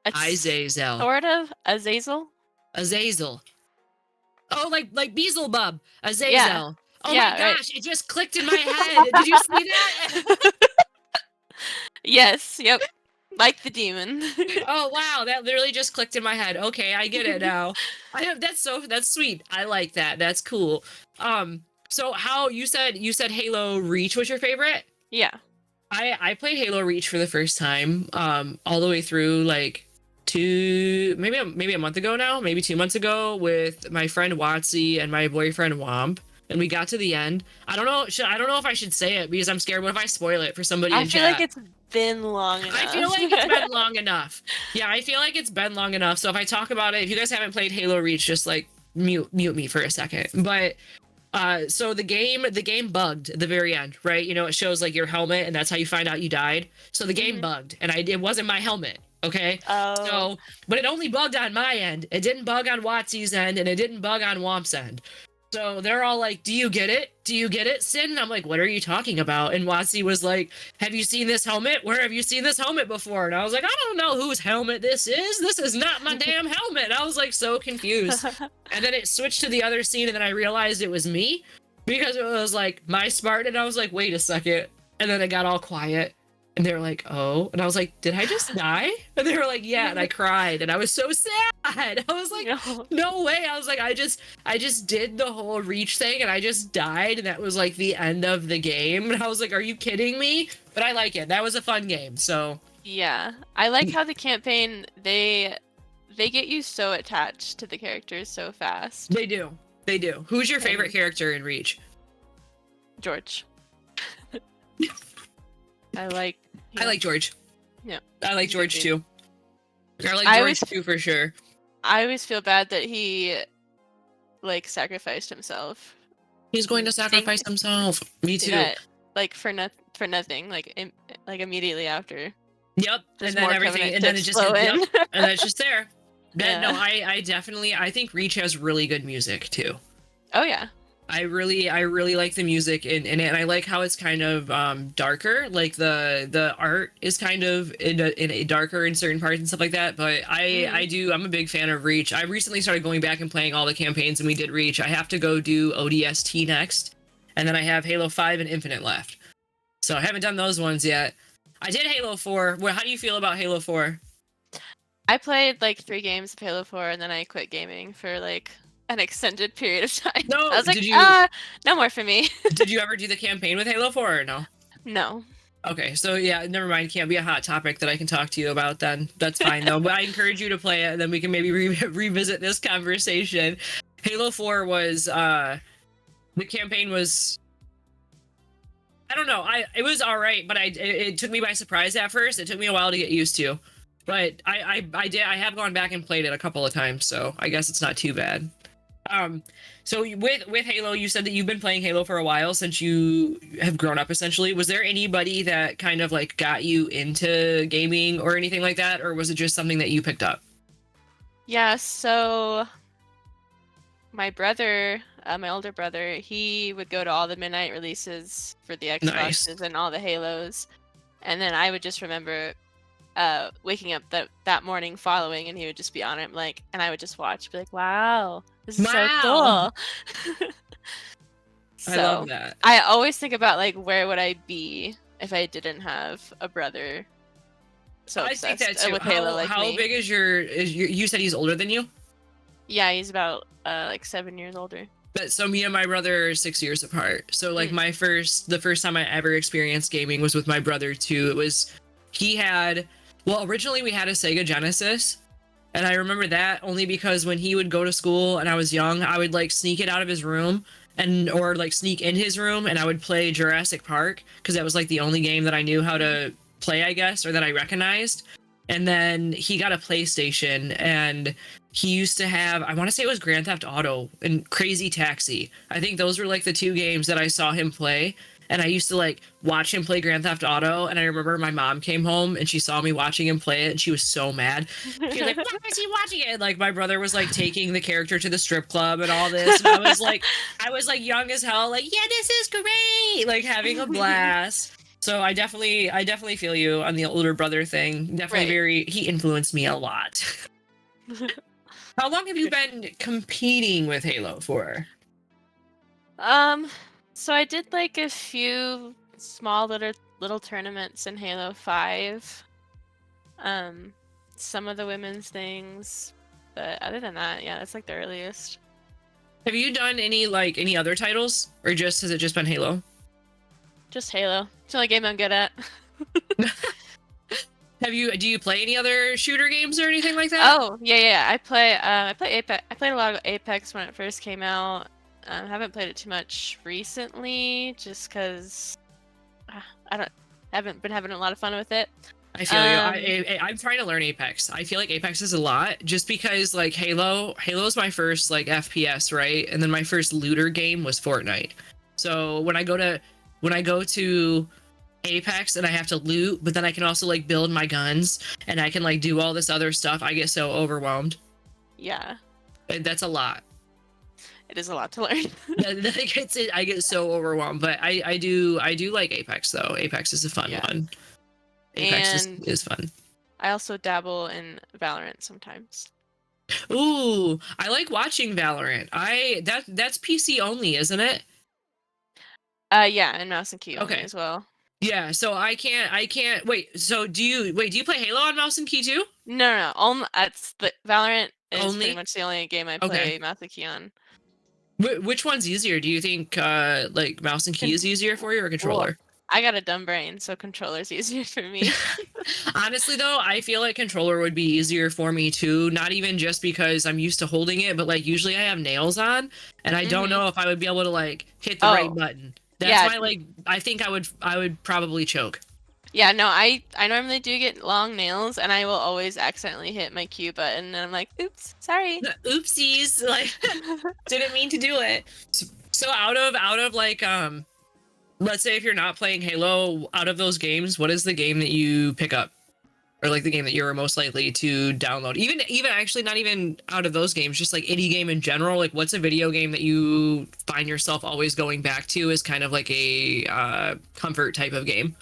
Azazelle. Sort of Azazel. Azazel. Oh, like Beelzebub. Azazelle. Yeah. Oh Yeah, my right. gosh, it just clicked in my head. Did you see that? Yes, yep. Like the demon. Oh wow, that literally just clicked in my head. Okay, I get it now. That's sweet. I like that. That's cool. So how you said Halo Reach was your favorite? Yeah. I played Halo Reach for the first time all the way through like maybe a month ago now, maybe 2 months ago with my friend Watsy and my boyfriend Womp. And we got to the end. I don't know if I should say it because I'm scared. What if I spoil it for somebody I in feel chat? like it's been long enough. I feel like it's been long enough. Yeah, I feel like it's been long enough. So if I talk about it, if you guys haven't played Halo Reach, just like mute me for a second. But so the game bugged at the very end, right? You know, it shows like your helmet and that's how you find out you died. So the game bugged and it wasn't my helmet. Okay. Oh. So, but it only bugged on my end. It didn't bug on Watsy's end and it didn't bug on Womp's end. So they're all like, do you get it? Do you get it, Sin? And I'm like, what are you talking about? And Watsy was like, have you seen this helmet? Where have you seen this helmet before? And I was like, I don't know whose helmet this is. This is not my damn helmet. And I was like so confused. And then it switched to the other scene and then I realized it was me because it was like my Spartan. And I was like, wait a second. And then it got all quiet. And they were like, oh. And I was like, did I just die? And they were like, yeah. And I cried. And I was so sad. I was like, no way. I was like, I just did the whole Reach thing and I just died. And that was like the end of the game. And I was like, are you kidding me? But I like it. That was a fun game. So Yeah. I like how the campaign, they get you so attached to the characters so fast. They do. They do. Who's your favorite character in Reach? George. I like George. Yeah. I like George too. I like I George always- too for sure. I always feel bad that he like sacrificed himself. He's going to sacrifice himself. Me too. Yeah, like for nothing, like immediately after. Yep. There's And then more everything, Covenant and then it tips just, flow in. yep, and then it's just there. Yeah. No, I definitely, I think Reach has really good music too. Oh yeah. I really like the music in it, and I like how it's kind of darker. Like the art is kind of in a darker in certain parts and stuff like that. But I'm a big fan of Reach. I recently started going back and playing all the campaigns, and we did Reach. I have to go do ODST next, and then I have Halo 5 and Infinite left. So I haven't done those ones yet. I did Halo 4. Well, how do you feel about Halo 4? I played like 3 games of Halo 4 and then I quit gaming for like an extended period of time. No, I was like, did you- no more for me. Did you ever do the campaign with Halo 4 or no? No. Okay, so yeah, never mind. Can't be a hot topic that I can talk to you about then. That's fine though. But I encourage you to play it, and then we can maybe revisit this conversation. Halo 4 was the campaign was, I don't know. It was all right, but it took me by surprise at first. It took me a while to get used to, but I have gone back and played it a couple of times, so I guess it's not too bad. So with Halo, you said that you've been playing Halo for a while, since you have grown up essentially. Was there anybody that kind of like got you into gaming or anything like that, or was it just something that you picked up? Yeah, so my brother, my older brother, he would go to all the midnight releases for the Xboxes Nice. and all the Halos. And then I would just remember waking up that morning following, and he would just be on it, like, and I would just watch, be like, wow, this is so Wow. cool. I love that. I always think about like, where would I be if I didn't have a brother so I think obsessed that too. with Halo like how me? big is your? You said he's older than you? Yeah, he's about like 7 years older. But so me and my brother are 6 years apart. So like the first time I ever experienced gaming was with my brother too. Originally we had a Sega Genesis, and I remember that only because when he would go to school and I was young, I would like sneak it out of his room or like sneak in his room, and I would play Jurassic Park because that was like the only game that I knew how to play, I guess, or that I recognized. And then he got a PlayStation, and he used to have, I want to say it was Grand Theft Auto and Crazy Taxi. I think those were like the 2 games that I saw him play. And I used to like watch him play Grand Theft Auto. And I remember my mom came home and she saw me watching him play it, and she was so mad. She was like, why is he watching it? And like my brother was like taking the character to the strip club and all this. And I was like young as hell, like, yeah, this is great. Like having a blast. So I definitely feel you on the older brother thing. Definitely he influenced me a lot. How long have you been competing with Halo for? So I did like a few small little tournaments in Halo 5. Some of the women's things, but other than that, yeah, that's like the earliest. Have you done any other titles, or has it just been Halo? Just Halo. It's the only game I'm good at. Do you play any other shooter games or anything like that? Oh, yeah. I play Apex. I played a lot of Apex when it first came out. Haven't played it too much recently, just because haven't been having a lot of fun with it. I feel you. I'm trying to learn Apex. I feel like Apex is a lot, just because like Halo's my first like FPS, right? And then my first looter game was Fortnite. So when I go to Apex and I have to loot, but then I can also like build my guns and I can like do all this other stuff, I get so overwhelmed. Yeah. That's a lot. It is a lot to learn. I get so overwhelmed, but I do like Apex though. Apex is a fun one. Apex is fun. I also dabble in Valorant sometimes. Ooh, I like watching Valorant. That's PC only, isn't it? Yeah, and mouse and key only as well. Yeah, so I can't wait. So do you play Halo on mouse and key too? No. It's the Valorant is Only? pretty much the only game I play mouse and key on. Which one's easier? Do you think like mouse and key is easier for you, or controller? Well, I got a dumb brain, so controller's easier for me. Honestly though, I feel like controller would be easier for me too. Not even just because I'm used to holding it, but like usually I have nails on and I don't know if I would be able to like hit the right button. That's why like I think I would probably choke. Yeah, no, I normally do get long nails and I will always accidentally hit my Q button and I'm like, oops, sorry. Oopsies, like didn't mean to do it. So out of like let's say if you're not playing Halo, out of those games, what is the game that you pick up? Or like the game that you're most likely to download? Even actually not even out of those games, just like any game in general. Like what's a video game that you find yourself always going back to as kind of like a comfort type of game?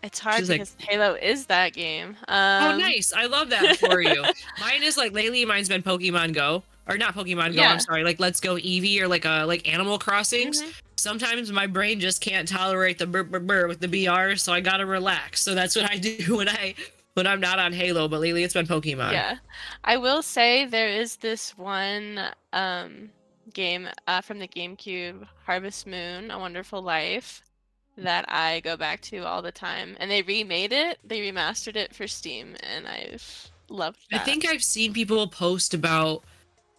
It's hard because Halo is that game. Oh, nice. I love that for you. Mine is like lately, mine's been Pokemon Go. Or not Pokemon Go, I'm sorry. Like Let's Go Eevee or like Animal Crossings. Sometimes my brain just can't tolerate the burr with the BR, so I gotta relax. So that's what I do when I'm not on Halo, but lately it's been Pokemon. Yeah. I will say there is this one game from the GameCube, Harvest Moon, A Wonderful Life, that I go back to all the time. And they remade it, they remastered it for Steam, and I've loved that. I think I've seen people post about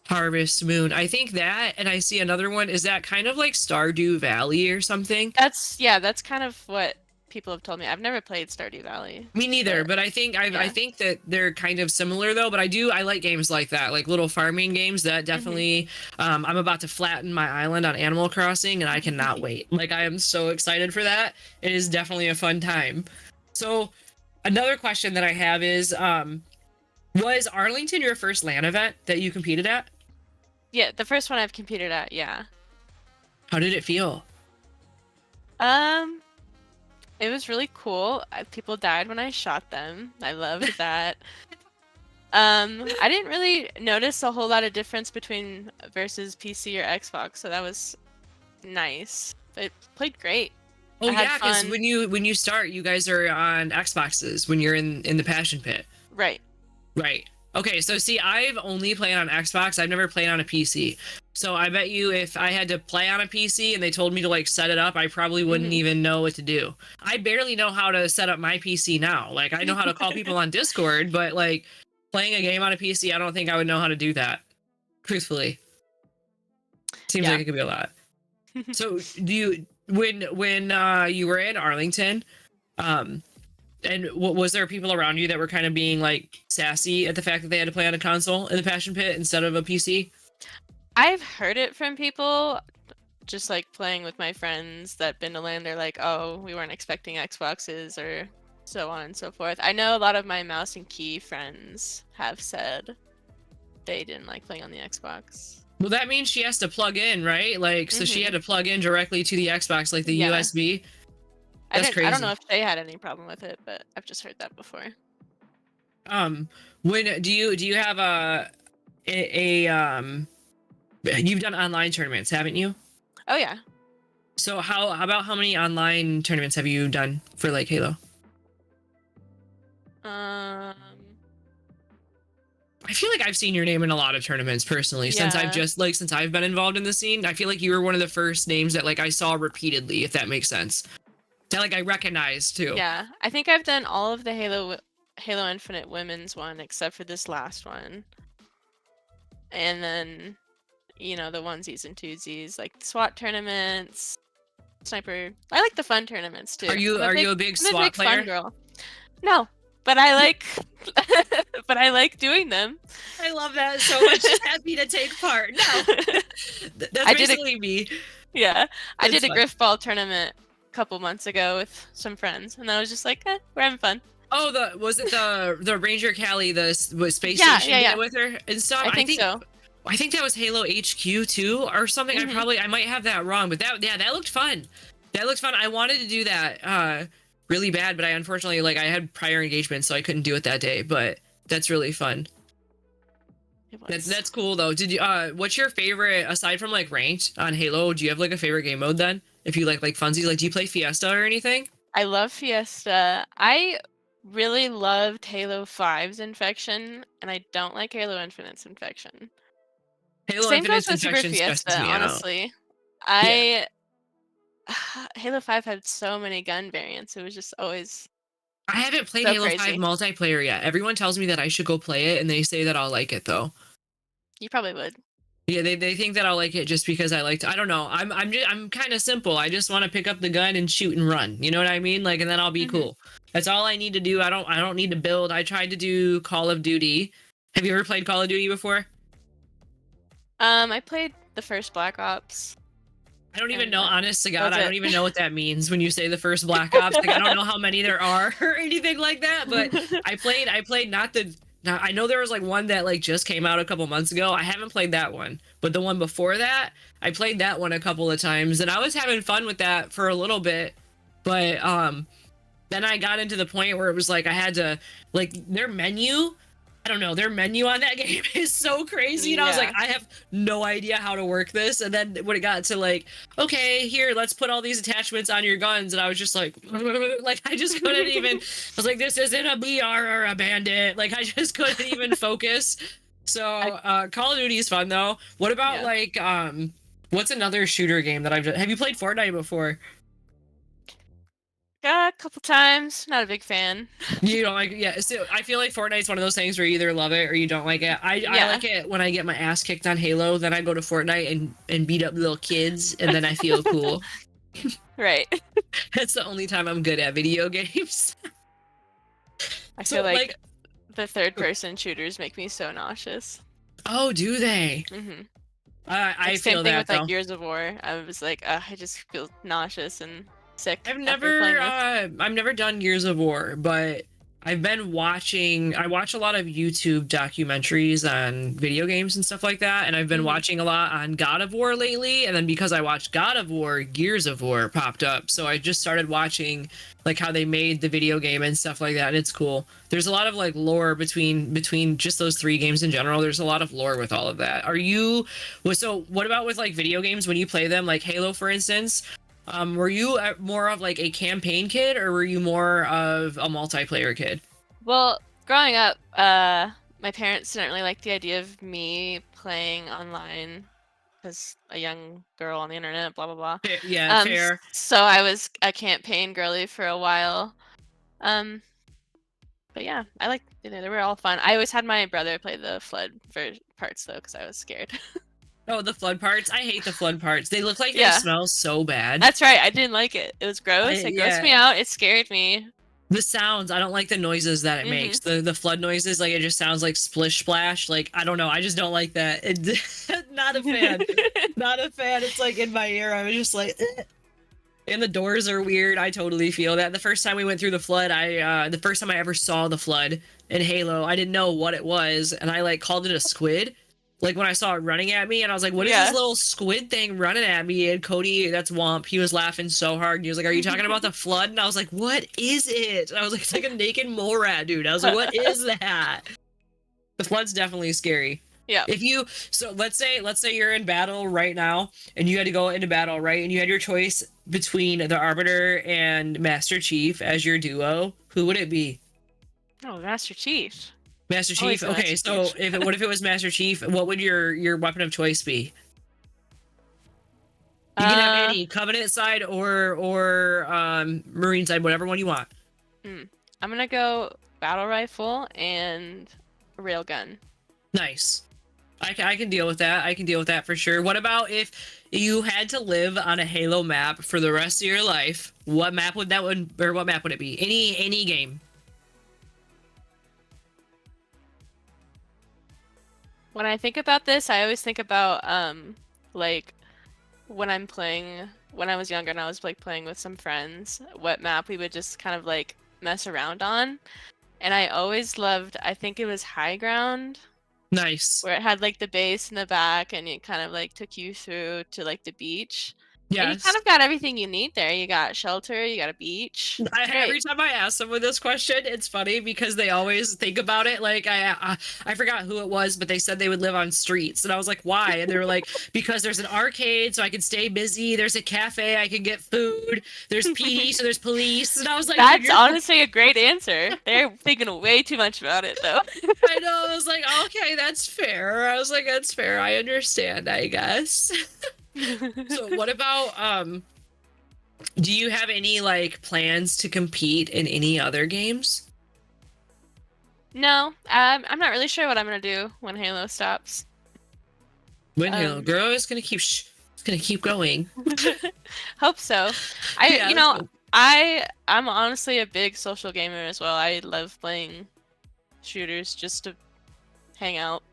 Harvest Moon. I think that, and I see another one. Is that kind of like Stardew Valley or something? That's kind of what people have told me. I've never played Stardew Valley. Me neither, but I think I think that they're kind of similar though. But I like games like that, like little farming games that definitely. I'm about to flatten my island on Animal Crossing, and I cannot wait. Like I am so excited for that. It is definitely a fun time. So another question that I have is, was Arlington your first LAN event that you competed at? Yeah, the first one I've competed at, yeah. How did it feel? It was really cool. People died when I shot them. I loved that. I didn't really notice a whole lot of difference between versus PC or Xbox, so that was nice. It played great. Oh yeah, because when you start, you guys are on Xboxes when you're in the Passion Pit. Right. Right. Okay, so see, I've only played on Xbox. I've never played on a PC. So I bet you if I had to play on a PC and they told me to like set it up, I probably wouldn't even know what to do. I barely know how to set up my PC now. Like I know how to call people on Discord, but like playing a game on a PC, I don't think I would know how to do that. Truthfully. Seems like it could be a lot. So do you when you were in Arlington, and was there people around you that were kind of being like sassy at the fact that they had to play on a console in the Passion Pit instead of a PC? I've heard it from people, just like playing with my friends that been to LAN. They're like, "Oh, we weren't expecting Xboxes," or so on and so forth. I know a lot of my mouse and key friends have said they didn't like playing on the Xbox. Well, that means she has to plug in, right? Like, so she had to plug in directly to the Xbox, like the USB. That's crazy. I don't know if they had any problem with it, but I've just heard that before. When do you have you've done online tournaments, haven't you? Oh yeah. So how about how many online tournaments have you done for like Halo? I feel like I've seen your name in a lot of tournaments personally since I've Yeah. since I've been involved in the scene. I feel like you were one of the first names that like I saw repeatedly, if that makes sense. That like I recognize too. Yeah, I think I've done all of the Halo Infinite women's one except for this last one. And then, you know, the onesies and twosies, like SWAT tournaments, sniper. I like the fun tournaments too. Are you a big I'm a SWAT big player? fun girl. No, but I like but I like doing them. I love that so much. Just happy to take part. No, that's I did a- basically me. Yeah, I That's did a fun. griff ball tournament a couple months ago with some friends, and I was just like, we're having fun. Oh, was it the Ranger Callie, was space Yeah, station yeah, did yeah. it with her and stuff? I think so. I think that was Halo HQ too or something. Mhm. I might have that wrong, but that looked fun. That looked fun. I wanted to do that really bad, but I unfortunately like I had prior engagements, so I couldn't do it that day. But that's really fun. It was. That's cool though. Did you what's your favorite aside from like ranked on Halo? Do you have like a favorite game mode then? If you like funsies, like do you play Fiesta or anything? I love Fiesta. I really loved Halo 5's Infection, and I don't like Halo Infinite's Infection. Halo Same Infinite's goes with Super Infection stresses Fiesta, me out. honestly. Halo 5 had so many gun variants. It was just always I haven't played so Halo 5 crazy. multiplayer yet. Everyone tells me that I should go play it, and they say that I'll like it though. You probably would. Yeah, they think that I'll like it just because I like to. I don't know. I'm kind of simple. I just want to pick up the gun and shoot and run. You know what I mean? Like, and then I'll be Mhm. cool. That's all I need to do. I don't need to build. I tried to do Call of Duty. Have you ever played Call of Duty before? I played the first Black Ops. I don't even And know. Honest to God, that's I don't it. even know what that means when you say the first Black Ops. Like, I don't know how many there are or anything like that. But I played not the. Now, I know there was like one that like just came out a couple months ago. I haven't played that one, but the one before that, I played that one a couple of times, and I was having fun with that for a little bit. But then I got into the point where it was like I had to like their menu. I don't know, their menu on that game is so crazy, and I was Yeah. like, I have no idea how to work this. And then when it got to like, okay, here, let's put all these attachments on your guns, and I was just like I just couldn't even. I was like, this isn't a BR or a bandit. Like I just couldn't even focus. So Call of Duty is fun though. What about Yeah. like what's another shooter game that have you played Fortnite before? Yeah, a couple times. Not a big fan. You don't like yeah, so I feel like Fortnite's one of those things where you either love it or you don't like it. I Yeah. like it when I get my ass kicked on Halo, then I go to Fortnite and beat up little kids, and then I feel cool. Right. That's the only time I'm good at video games. I So, feel like the third person shooters make me so nauseous. oh, do they? Mm-hmm. I Same feel thing that with though. like Gears of War. I was like, I just feel nauseous and sick. I've after playing this. I've never done Gears of War, but I've been watching. I watch a lot of YouTube documentaries on video games and stuff like that, and I've been Mhm. watching a lot on God of War lately. And then because I watched God of War, Gears of War popped up, so I just started watching like how they made the video game and stuff like that. And it's cool. There's a lot of like lore between just those three games in general. There's a lot of lore with all of that. So what about with like video games when you play them, like Halo, for instance? Were you more of like a campaign kid, or were you more of a multiplayer kid? Well, growing up, my parents didn't really like the idea of me playing online because a young girl on the internet, blah blah blah. Yeah, fair. So I was a campaign girly for a while. But yeah, I like they were all fun. I always had my brother play the flood parts though, because I was scared. Oh, the flood parts. I hate the flood parts. They look like Yeah. they smell so bad. That's right. I didn't like it. It was gross. It grossed me out. It scared me. The sounds, I don't like the noises that it makes. The flood noises, like it just sounds like splish splash. Like I don't know. I just don't like that. Not a fan. Not a fan. It's like in my ear. I was just like, eh. And the doors are weird. I totally feel that. The first time we went through the flood, the first time I ever saw the flood in Halo, I didn't know what it was, and I like called it a squid. like when I saw it running at me, and I was like, what is Yeah. this little squid thing running at me? And Cody, that's Womp, he was laughing so hard, and he was like, are you talking about the flood? And I was like, what is it? And I was like, it's like a naked mole rat, dude. I was like, what is that? The flood's definitely scary. Yeah. If you, so let's say you're in battle right now, and you had to go into battle, right? And you had your choice between the Arbiter and Master Chief as your duo. Who would it be? Oh, Master Chief. Master Always Chief. the Okay, Master so Chief. what if it was Master Chief? What would your weapon of choice be? You can have any Covenant side or Marine side, whatever one you want. I'm gonna go battle rifle and railgun. Nice. I can deal with that. I can deal with that for sure. What about if you had to live on a Halo map for the rest of your life? What map would what map would it be? Any game. When I think about this, I always think about like when I was younger and I was like playing with some friends, what map we would just kind of like mess around on. And I always loved, I think it was High Ground, Nice. where it had like the base in the back and it kind of like took you through to like the beach. And you Yes. kind of got everything you need there. You got shelter, you got a beach. It's great. Every time I ask someone this question, it's funny because they always think about it. Like I forgot who it was, but they said they would live on streets, and I was like, why? And they were like, because there's an arcade, so I can stay busy. There's a cafe, I can get food. There's PD, so there's police. And I was like, That's honestly a great answer. They're thinking way too much about it though. I know. I was like, okay, that's fair. I was like, that's fair. I understand, I guess. So what about do you have any like plans to compete in any other games? No, I'm not really sure what I'm gonna do when Halo stops. When Halo, girl, it's gonna keep going. Hope so. Yeah, You that's know, cool. I'm honestly a big social gamer as well. I love playing shooters just to hang out.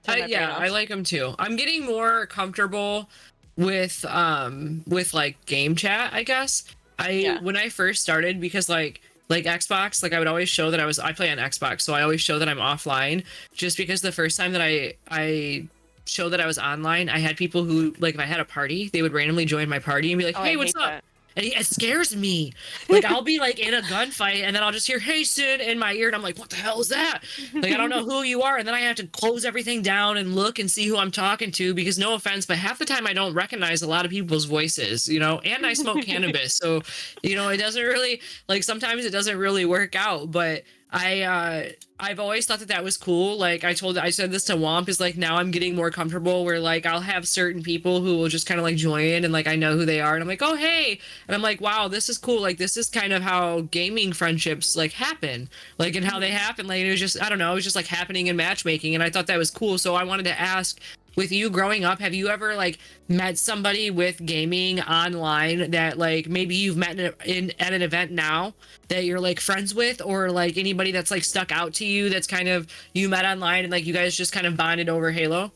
turn my brain Yeah, off. I like them too. I'm getting more comfortable with like game chat, I guess. When I first started, because like Xbox, like I would always show that I play on Xbox, so I always show that I'm offline, just because the first time that I showed that I was online, I had people who, like, if I had a party, they would randomly join my party and be like, Oh, hey, I what's hate up? that. And it scares me. Like, I'll be like in a gunfight, and then I'll just hear "Hey, Sid" in my ear, and I'm like, "What the hell is that?" Like, I don't know who you are, and then I have to close everything down and look and see who I'm talking to, because no offense, but half the time I don't recognize a lot of people's voices, you know. And I smoke cannabis, so you know, it doesn't really, like, sometimes it doesn't really work out. But I've always thought that was cool. Like I said this to Womp, is like, now I'm getting more comfortable where like I'll have certain people who will just kind of like join, and like I know who they are, and I'm like, oh hey, and I'm like, wow, this is cool. Like this is kind of how gaming friendships like happen, like, and how they happen. Like it was just, I don't know, it was just like happening in matchmaking, and I thought that was cool. So I wanted to ask, with you growing up, have you ever like met somebody with gaming online that like maybe you've met at an event now that you're like friends with, or like anybody that's like stuck out to you that's kind of you met online and like you guys just kind of bonded over Halo?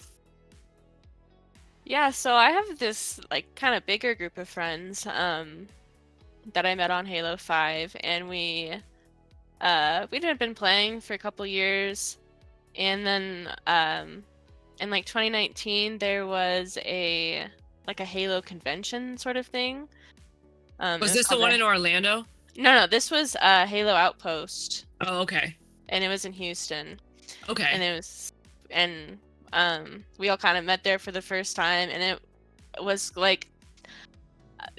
Yeah, so I have this like kind of bigger group of friends that I met on Halo 5, and we had been playing for a couple years, and then in like 2019 there was a Halo convention sort of thing. Was this the one in Orlando? No, this was Halo Outpost. Oh, okay. And it was in Houston. Okay. And we all kind of met there for the first time, and it was like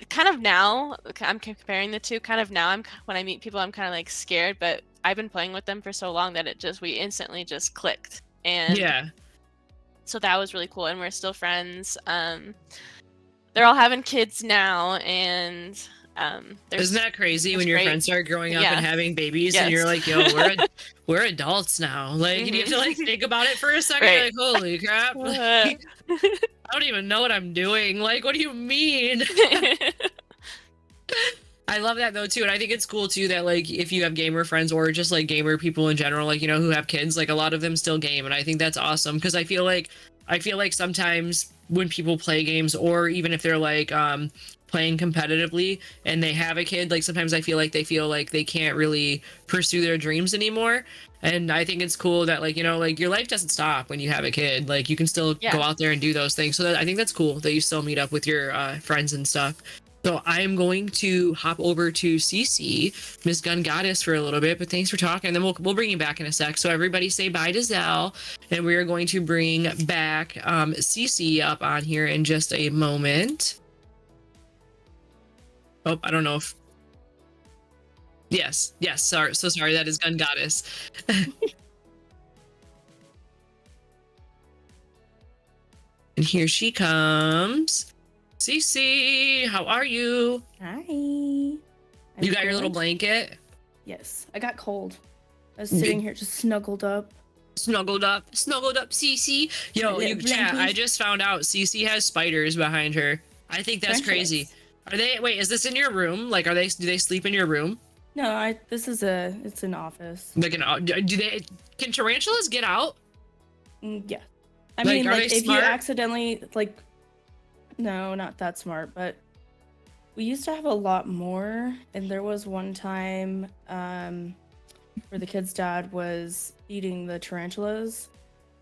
kind of now I'm comparing the two. Kind of now when I meet people, I'm kind of like scared, but I've been playing with them for so long that we instantly just clicked. And yeah. So that was really cool, and we're still friends. They're all having kids now, and isn't that crazy when your friends start growing up and having babies, and you're like, yo, we're adults now. Like, and you have to like think about it for a second. Right. You're like, holy crap. Like, I don't even know what I'm doing. Like, what do you mean? I love that though too, and I think it's cool too that like if you have gamer friends or just like gamer people in general, like, you know, who have kids, like a lot of them still game, and I think that's awesome, because I feel like sometimes when people play games, or even if they're like playing competitively and they have a kid, like sometimes I feel like they can't really pursue their dreams anymore. And I think it's cool that like, you know, like your life doesn't stop when you have a kid. Like you can still go out there and do those things. So I think that's cool that you still meet up with your friends and stuff. So I am going to hop over to CC, Miss Gunn Goddess, for a little bit, but thanks for talking. And then we'll bring you back in a sec. So everybody say bye to Zell, and we are going to bring back CC up on here in just a moment. Oh, I don't know if... Yes, sorry. So sorry, that is Gunn Goddess. And here she comes. Cece, how are you? Hi. You got your little blanket? Yes, I got cold. I was sitting here just snuggled up. Snuggled up, Cece. Yo, you chat. I just found out Cece has spiders behind her. I think that's crazy. Are they? Wait, is this in your room? Like, do they sleep in your room? No, it's an office. Like can tarantulas get out? Yeah. I mean, are like they if smart? you accidentally no, not that smart, but we used to have a lot more, and there was one time where the kid's dad was feeding the tarantulas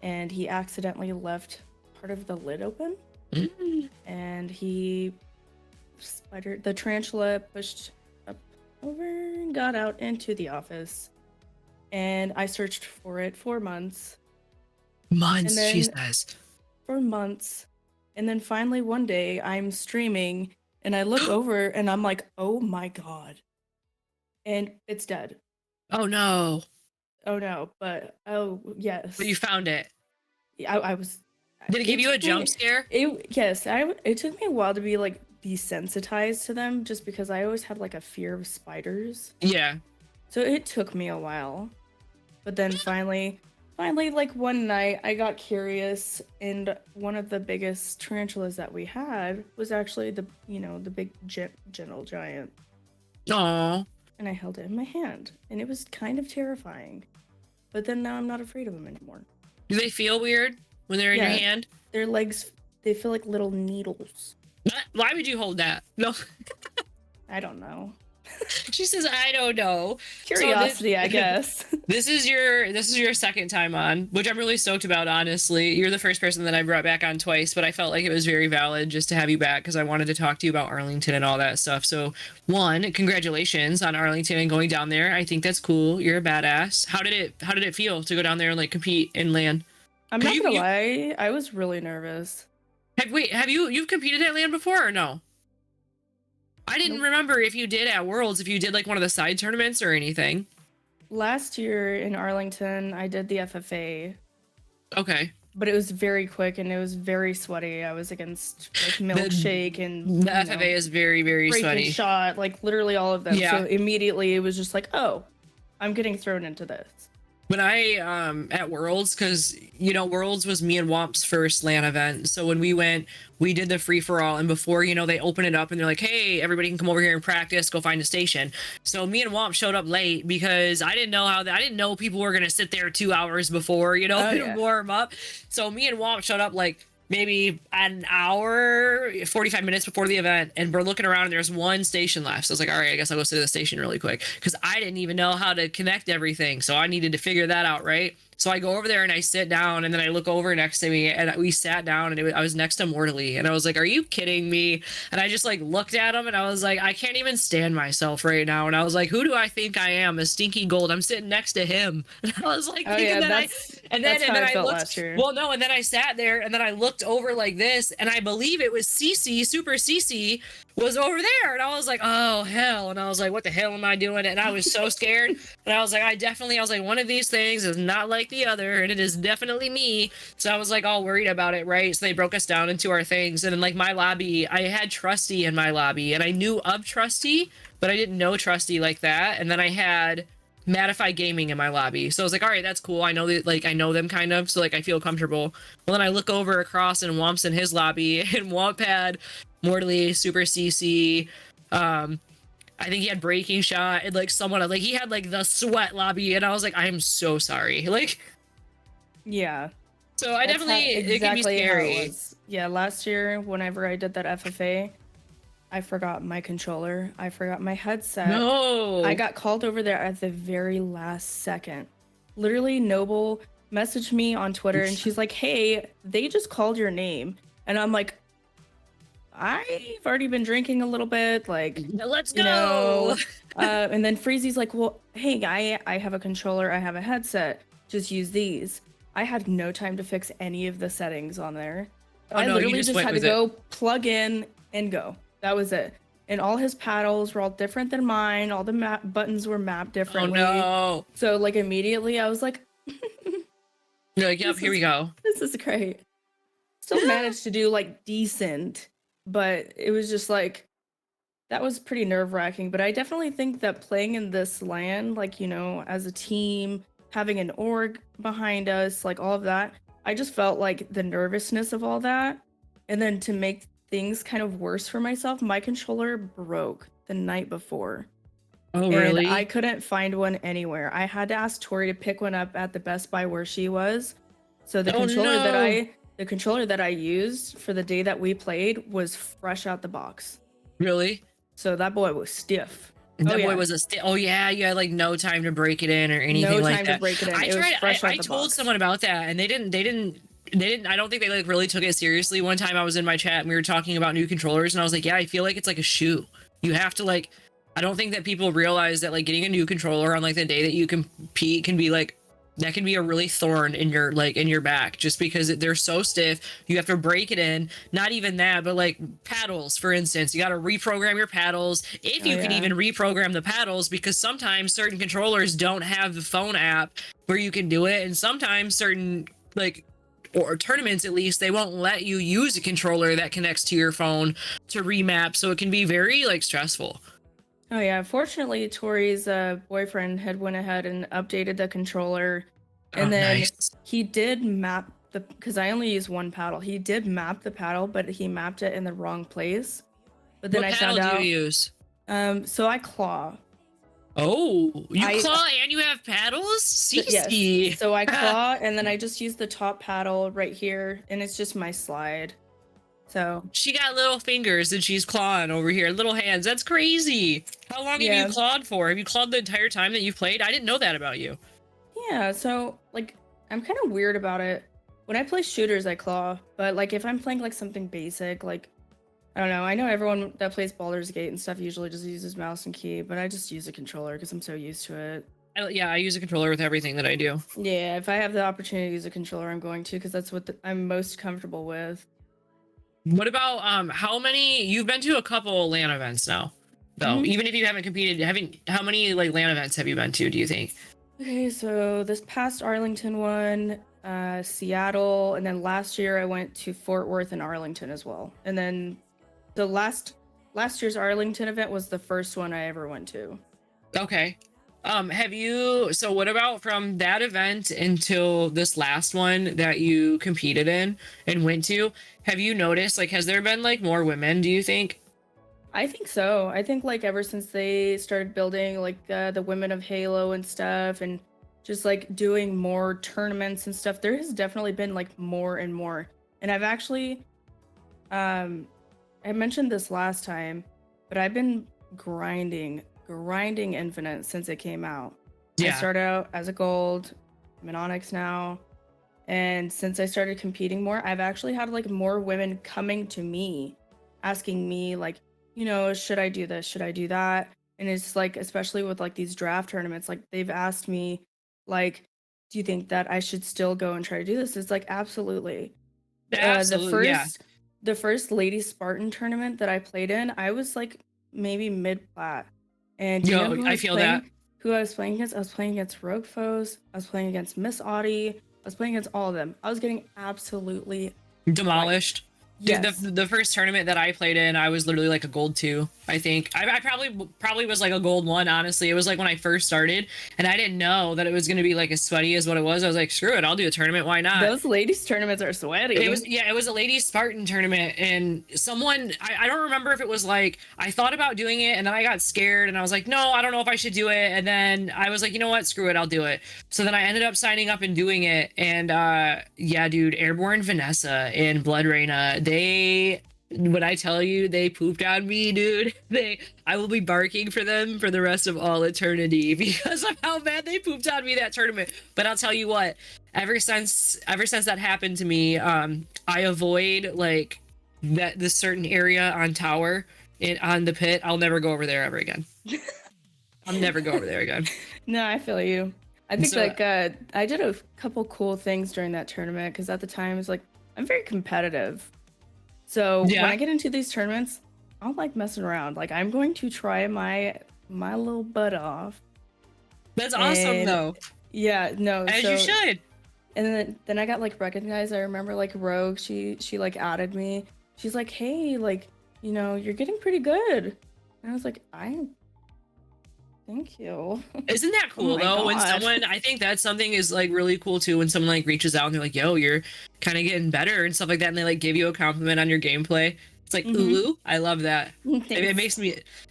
and he accidentally left part of the lid open. And the tarantula pushed up over and got out into the office, and I searched for it for months. She says. For months. And then finally one day I'm streaming and I look over and I'm like, oh my god. And it's dead. Oh no. Oh no, but oh yes. But you found it. I was. Did it give you a jump scare? It took me a while to be like desensitized to them, just because I always had like a fear of spiders. Yeah. So it took me a while. But then finally like one night I got curious, and one of the biggest tarantulas that we had was actually the big gentle giant. Aww. And I held it in my hand, and it was kind of terrifying. But then now I'm not afraid of them anymore. Do they feel weird when they're in your hand? Their legs, they feel like little needles. Why would you hold that? No. I don't know. She says, I don't know. Curiosity, I guess. This is your second time on, which I'm really stoked about, honestly. You're the first person that I brought back on twice, but I felt like it was very valid just to have you back because I wanted to talk to you about Arlington and all that stuff. So, one, congratulations on Arlington and going down there. I think that's cool. You're a badass. How did it feel to go down there and like compete in LAN? I'm not gonna lie, I was really nervous. Have you've competed at LAN before or no? I didn't remember if you did at Worlds, if you did like one of the side tournaments or anything. Last year in Arlington, I did the FFA. Okay. But it was very quick and it was very sweaty. I was against like Milkshake and the FFA is very, very sweaty. Shot, like literally all of them. Yeah. So immediately it was just like, oh, I'm getting thrown into this. When I at Worlds, because Worlds was me and Womp's first LAN event. So when we went, we did the free for all, and before they open it up and they're like, hey, everybody can come over here and practice, go find a station. So me and Womp showed up late because I didn't know people were gonna sit there 2 hours before warm up. So me and Womp showed up like maybe an hour, 45 minutes before the event, and we're looking around and there's one station left. So I was like, all right, I guess I'll go sit at the station really quick because I didn't even know how to connect everything. So I needed to figure that out, right? So I go over there and I sit down, and then I look over next to me, and we sat down, and I was next to Mortally, and I was like, are you kidding me? And I just like looked at him, and I was like, I can't even stand myself right now. And I was like, who do I think I am? A stinky gold. I'm sitting next to him. And I was like, and then I looked. Well, no, and then I sat there, and then I looked over like this, and I believe it was Cece, Super Cece, was over there, and I was like, oh hell. And I was like, what the hell am I doing? And I was so scared. And I was like, one of these things is not like the other, and it is definitely me. So I was like all worried about it, right? So they broke us down into our things, and in like my lobby, I had Trusty in my lobby, and I knew of Trusty, but I didn't know Trusty like that. And then I had Matify Gaming in my lobby, so I was like, all right, that's cool. I know them kind of, so like I feel comfortable. Well, then I look over across, and Womp's in his lobby, and Womp had Mortally, Super CC, I think he had Breaking Shot, and like someone like he had like the sweat lobby, and I was like, I am so sorry. Like, yeah. So I definitely, it can be scary. Yeah, last year whenever I did that FFA, I forgot my controller. I forgot my headset. No. I got called over there at the very last second. Literally, Noble messaged me on Twitter and she's like, hey, they just called your name. And I'm like, I've already been drinking a little bit. Like, Let's you go. know. And then Freezy's like, well, hey, I have a controller. I have a headset. Just use these. I had no time to fix any of the settings on there. Oh, I no, you literally just just went had to with it. go plug in and go. That was it. And all his paddles were all different than mine. All the buttons were mapped Oh differently. no. So like immediately I was like, You're like, yep, This here we is- go. this is great. Still managed to do like decent, but it was just like, that was pretty nerve-wracking. But I definitely think that playing in this LAN, like, you know, as a team, having an org behind us, like all of that, I just felt like the nervousness of all that. And then to make things kind of worse for myself, my controller broke the night before. Oh really? And I couldn't find one anywhere. I had to ask Tori to pick one up at the Best Buy where she was. So the Oh, controller that I used for the day that we played was fresh out the box. Really? So that boy was stiff. That yeah. boy was oh yeah, you had like no time to break it in or anything No like time that. to break it in. I It was tried. fresh out I the told box. someone about that, and they didn't. I don't think they like really took it seriously. One time I was in my chat and we were talking about new controllers, and I was like, yeah, I feel like it's like a shoe. You have to like. I don't think that people realize that like getting a new controller on like the day that you compete can be like. That can be a really thorn in your back, just because they're so stiff. You have to break it in. Not even that, but like paddles, for instance, you got to reprogram your paddles if you can even reprogram the paddles, because sometimes certain controllers don't have the phone app where you can do it, and sometimes certain like or tournaments at least they won't let you use a controller that connects to your phone to remap, so it can be very like stressful. Oh yeah, fortunately Tori's boyfriend had went ahead and updated the controller, and then nice. he did map because I only use one paddle. He did map the paddle, but he mapped it in the wrong place. But then What I paddle found out do you use? So I claw. Oh, you I- claw and you have paddles? Yes. Cece. So I claw, and then I just use the top paddle right here, and it's just my slide. So She got little fingers and she's clawing over here, little hands. That's crazy. How long have Yeah. you clawed for? Have you clawed the entire time that you've played? I didn't know that about you. yeah, so like I'm kind of weird about it. When I play shooters, I claw, but like if I'm playing like something basic, like I don't know. I know everyone that plays Baldur's Gate and stuff usually just uses mouse and key, but I just use a controller because I'm so used to it. Yeah, I use a controller with everything that I do. Yeah, if I have the opportunity to use a controller, I'm going to, because that's what I'm most comfortable with. What about how many you've been to a couple LAN events now, though? Mhm. Even if you haven't competed, how many like LAN events have you been to, do you think? Okay, so this past Arlington one, Seattle, and then last year I went to Fort Worth and Arlington as well. And then the last year's Arlington event was the first one I ever went to. Okay. So what about from that event until this last one that you competed in and went to? Have you noticed, like, has there been like more women, do you think? I think so. I think like ever since they started building like the Women of Halo and stuff, and just like doing more tournaments and stuff, there has definitely been like more and more. And I've actually, I mentioned this last time, but I've been grinding Infinite since it came out. I started out as a gold. I'm an Onyx now. And since I started competing more, I've actually had like more women coming to me asking me like, you know, should I do this? Should I do that? And it's like, especially with like these draft tournaments, like they've asked me like, do you think that I should still go and try to do this? It's like, absolutely. Absolutely, The first Lady Spartan tournament that I played in, I was like maybe mid-plat. And you know who I feel that. Who I was playing against? I was playing against Rogue Foes. I was playing against Miss Audie. I was playing against all of them. I was getting absolutely Demolished. yes. Dude, the first tournament that I played in, I was literally like a gold 2, I think. I probably was like a gold 1, honestly. It was like when I first started, and I didn't know that it was going to be like as sweaty as what it was. I was like, screw it, I'll do a tournament, why not? Those ladies tournaments are sweaty. It was a ladies Spartan tournament, and someone, I don't remember if it was like, I thought about doing it and then I got scared and I was like, no, I don't know if I should do it. And then I was like, you know what, screw it, I'll do it. So then I ended up signing up and doing it. And yeah, dude, Airborne Vanessa and Blood Reina, when I tell you they pooped on me, dude, I will be barking for them for the rest of all eternity because of how bad they pooped on me that tournament. But I'll tell you what, ever since that happened to me, I avoid like this certain area on tower on the pit. I'll never go over there ever again. I'll never go over there again. No, I feel you. I think So- like I did a couple cool things during that tournament because at the time it was like I'm very competitive. So Yeah. when I get into these tournaments, I don't like messing around. Like I'm going to try my little butt off. That's awesome And- though. Yeah, no. As so, you should. And then I got like recognized. I remember like Rogue, she like added me. She's like, "Hey, like, you know, you're getting pretty good." And I was like, Thank you. Isn't that cool Oh my though? When God. someone, I think that's something is like really cool too. When someone like reaches out and they're like, "Yo, you're kind of getting better" and stuff like that, and they like give you a compliment on your gameplay. It's like, Mhm. ooh, I love that. Thanks. It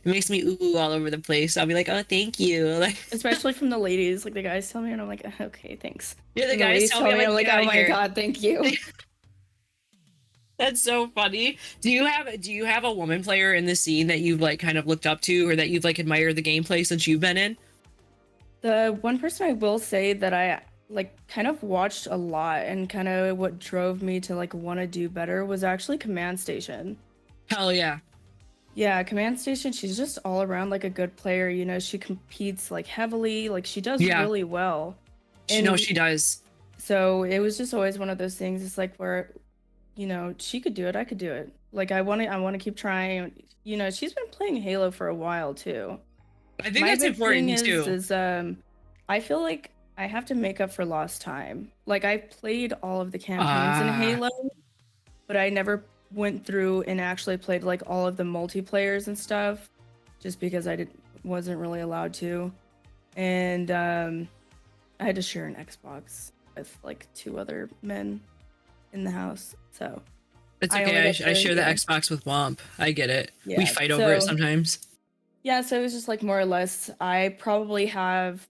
makes me ooh all over the place. I'll be like, "Oh, thank you." Like, Especially from the ladies, like the guys tell me, and I'm like, "Okay, thanks." yeah, the And guys ladies tell me, I'm like, "Get "Oh outta my here." god, thank you." That's so funny. Do you have a woman player in the scene that you've like kind of looked up to, or that you've like admired the gameplay since you've been in? The one person I will say that I like kind of watched a lot and kind of what drove me to like want to do better was actually Command Station. Hell yeah. Yeah, Command Station, she's just all around like a good player, you know, she competes like heavily, like she does Yeah. really well. No, she does. So it was just always one of those things. It's like where, you know, she could do it, I could do it. Like I want to keep trying. You know, she's been playing Halo for a while too. I think My that's big important thing too. is I feel like I have to make up for lost time. Like I played all of the campaigns in Ah. Halo, but I never went through and actually played like all of the multiplayers and stuff, just because wasn't really allowed to. And I had to share an Xbox with like 2 other men in the house. So It's I okay. only I get to- share the yeah. Xbox with Womp. I get it. We Yeah, fight over it so- sometimes. yeah, so it was just like more or less, I probably have,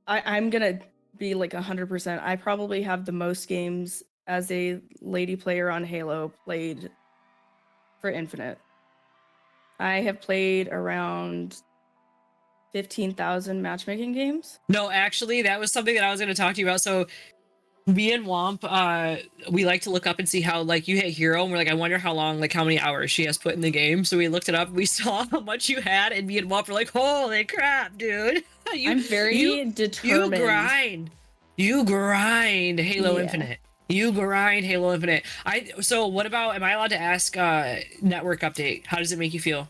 I'm gonna be like 100%. I probably have the most games as a lady player on Halo played for Infinite. I have played around 15,000 matchmaking games. No, actually, that was something that I was going to talk to you about. So, me and Womp, we like to look up and see how like you hit hero, and we're like, I wonder how long, like how many hours she has put in the game. So we looked it up. We saw how much you had, and me and Womp were like, holy crap, dude! I'm very determined. You grind Halo Yeah. Infinite. You grind Halo Infinite. So what about? Am I allowed to ask? Network update. How does it make you feel?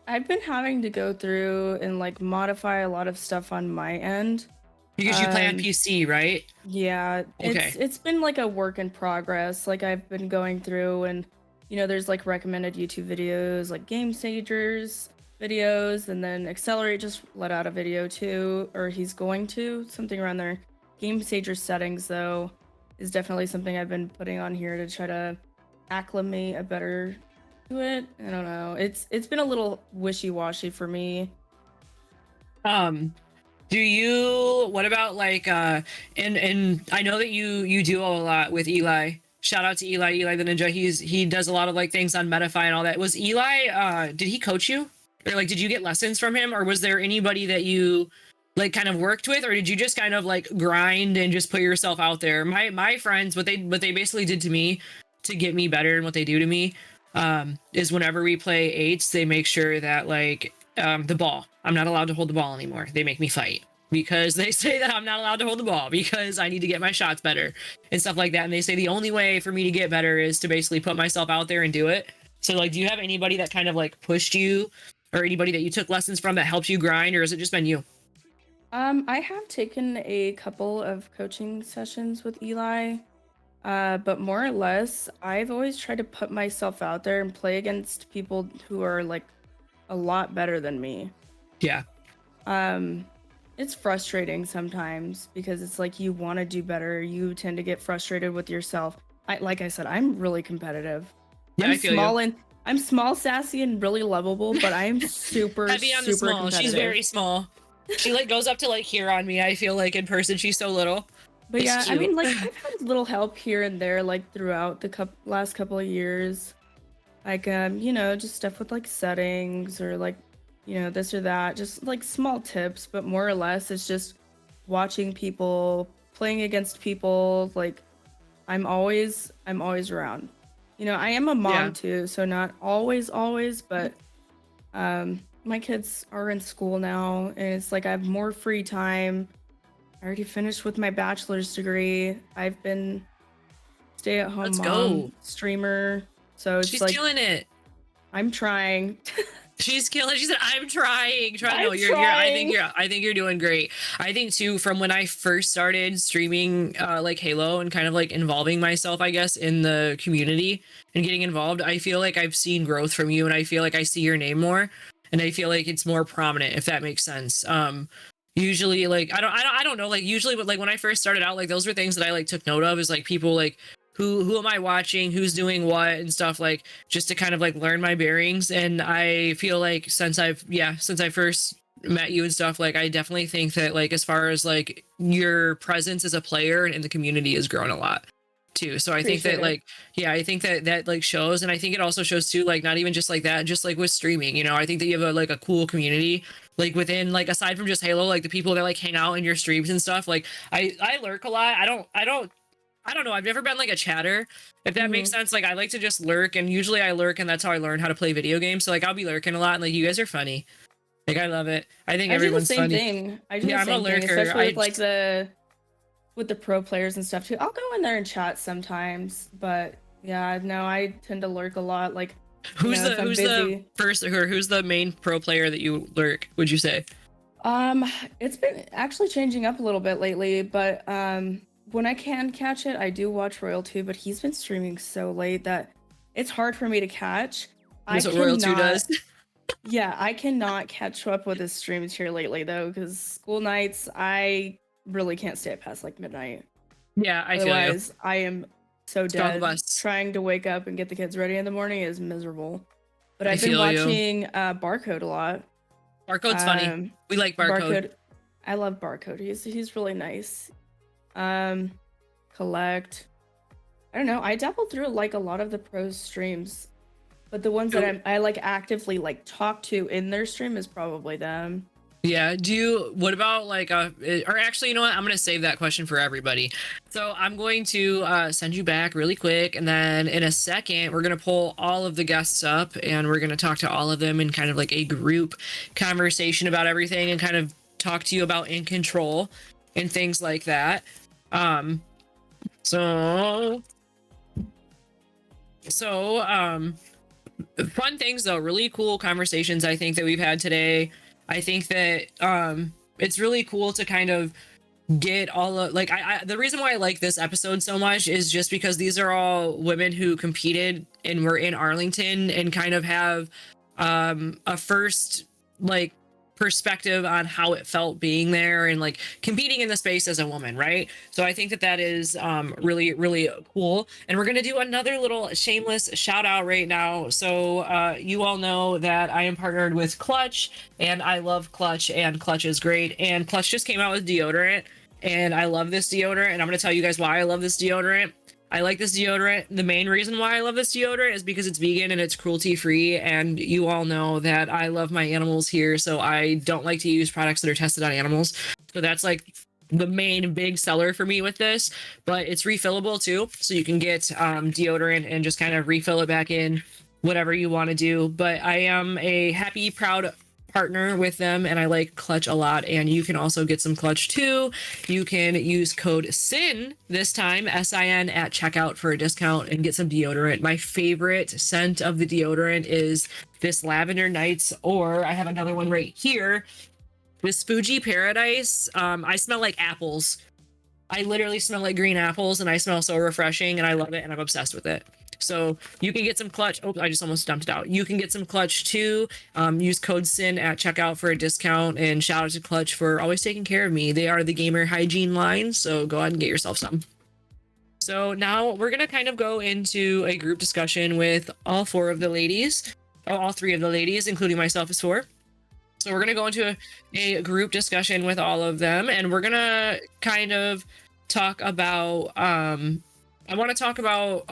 I've been having to go through and like modify a lot of stuff on my end. Because you play on Um, PC, right? Yeah, Okay. it's been like a work in progress. Like I've been going through and you know, there's like recommended YouTube videos, like Game Sagers videos, and then Accelerate just let out a video too, or he's going to, something around there. Game Sager settings though is definitely something I've been putting on here to try to acclimate a better to it. I don't know. It's been a little wishy-washy for me. Do you? What about like? And I know that you do a lot with Eli. Shout out to Eli the Ninja. He does a lot of like things on Metafy and all that. Was Eli? Did he coach you, or like did you get lessons from him, or was there anybody that you like kind of worked with, or did you just kind of like grind and just put yourself out there? My friends, what they basically did to me to get me better and what they do to me is whenever we play eights, they make sure that like the ball, I'm not allowed to hold the ball anymore. They make me fight because they say that I'm not allowed to hold the ball because I need to get my shots better and stuff like that. And they say the only way for me to get better is to basically put myself out there and do it. So like, do you have anybody that kind of like pushed you, or anybody that you took lessons from that helped you grind, or has it just been you? I have taken a couple of coaching sessions with Eli, but more or less, I've always tried to put myself out there and play against people who are like a lot better than me. Yeah. It's frustrating sometimes because it's like you want to do better. You tend to get frustrated with yourself. Like I said, I'm really competitive. Yeah, I feel you. I'm small, sassy, and really lovable, but I'm super, Heavy on the super small. competitive. She's very small. She like goes up to like here on me. I feel like in person she's so little. But It's yeah, I cute. mean, like I've had little help here and there, like throughout the last couple of years, like you know, just stuff with like settings or like, you know, this or that, just like small tips. But more or less, it's just watching people, playing against people. Like I'm always around. You know, I am a mom Yeah. too, so not always, but my kids are in school now, and it's like I have more free time. I already finished with my bachelor's degree. I've been stay-at-home Let's mom, go. streamer. So it's She's like killing it. I'm trying. She's killing. She said, "I'm trying." No, I'm you're. trying. I think you're doing great. I think too. From when I first started streaming, like Halo, and kind of like involving myself, I guess, in the community and getting involved, I feel like I've seen growth from you, and I feel like I see your name more, and I feel like it's more prominent, if that makes sense. Usually, like I don't know, like usually, but like when I first started out, like those were things that I like took note of, is like people like who am I watching, who's doing what and stuff, like just to kind of like learn my bearings. And I feel like since I first met you and stuff, like I definitely think that like as far as like your presence as a player and in the community has grown a lot too. So I think Appreciate that it. like I think that like shows. And I think it also shows too, like not even just like that, just like with streaming, you know, I think that you have a cool community like within, like aside from just Halo, like the people that like hang out in your streams and stuff. Like I lurk a lot. I don't know. I've never been like a chatter, if that makes sense. Like I like to just lurk, and usually I lurk, and that's how I learn how to play video games. So like I'll be lurking a lot, and like you guys are funny. Like I love it. I think I do the everyone's same funny. thing. I do Yeah, the I'm a same thing, lurker. especially with like with the pro players and stuff too. I'll go in there and chat sometimes, but yeah, no, I tend to lurk a lot. Like Who's you know, if I'm the busy. first, or who's the main pro player that you lurk, would you say? It's been actually changing up a little bit lately, but when I can catch it, I do watch Royal 2, but he's been streaming so late that it's hard for me to catch. That's what Royal 2 does. Yeah, I cannot catch up with his streams here lately though, because school nights, I really can't stay up past like midnight. Yeah, I feel you. Otherwise, I am so Strong dead. bus. Trying to wake up and get the kids ready in the morning is miserable. But I I've been feel you. watching Barcode a lot. Barcode's funny. We like Barcode. I love Barcode. He's really nice. Collect. I don't know. I dabbled through like a lot of the pros streams, but the ones that I like actively like talk to in their stream is probably them. Yeah. What about like, or actually, you know what? I'm going to save that question for everybody. So I'm going to send you back really quick. And then in a second, we're going to pull all of the guests up, and we're going to talk to all of them in kind of like a group conversation about everything, and kind of talk to you about Incontrol and things like that. So fun things though, really cool conversations I think that we've had today. I think that it's really cool to kind of get all of like the reason why I like this episode so much is just because these are all women who competed and were in Arlington and kind of have a first like perspective on how it felt being there and like competing in the space as a woman, right? So I think that is really, really cool. And we're gonna do another little shameless shout out right now. So you all know that I am partnered with KLUTCH, and I love KLUTCH, and KLUTCH is great. And KLUTCH just came out with deodorant, and I love this deodorant, and I'm gonna tell you guys why I love this deodorant. I like this deodorant. The main reason why I love this deodorant is because it's vegan and it's cruelty free. And you all know that I love my animals here, so I don't like to use products that are tested on animals. So that's like the main big seller for me with this. But it's refillable too, so you can get deodorant and just kind of refill it back in whatever you want to do. But I am a happy, proud partner with them, and I like KLUTCH a lot. And you can also get some KLUTCH too. You can use code SIN this time, SIN, at checkout for a discount and get some deodorant. My favorite scent of the deodorant is this Lavender Nights, or I have another one right here, this Fuji Paradise. I smell like apples. I literally smell like green apples, and I smell so refreshing, and I love it, and I'm obsessed with it. So you can get some KLUTCH. Oh, I just almost dumped it out. You can get some KLUTCH too. Use code SIN at checkout for a discount, and shout out to KLUTCH for always taking care of me. They are the gamer hygiene line, so go ahead and get yourself some. So now we're going to kind of go into a group discussion with all three of the ladies, including myself as 4. So we're going to go into a group discussion with all of them, and we're going to kind of talk about a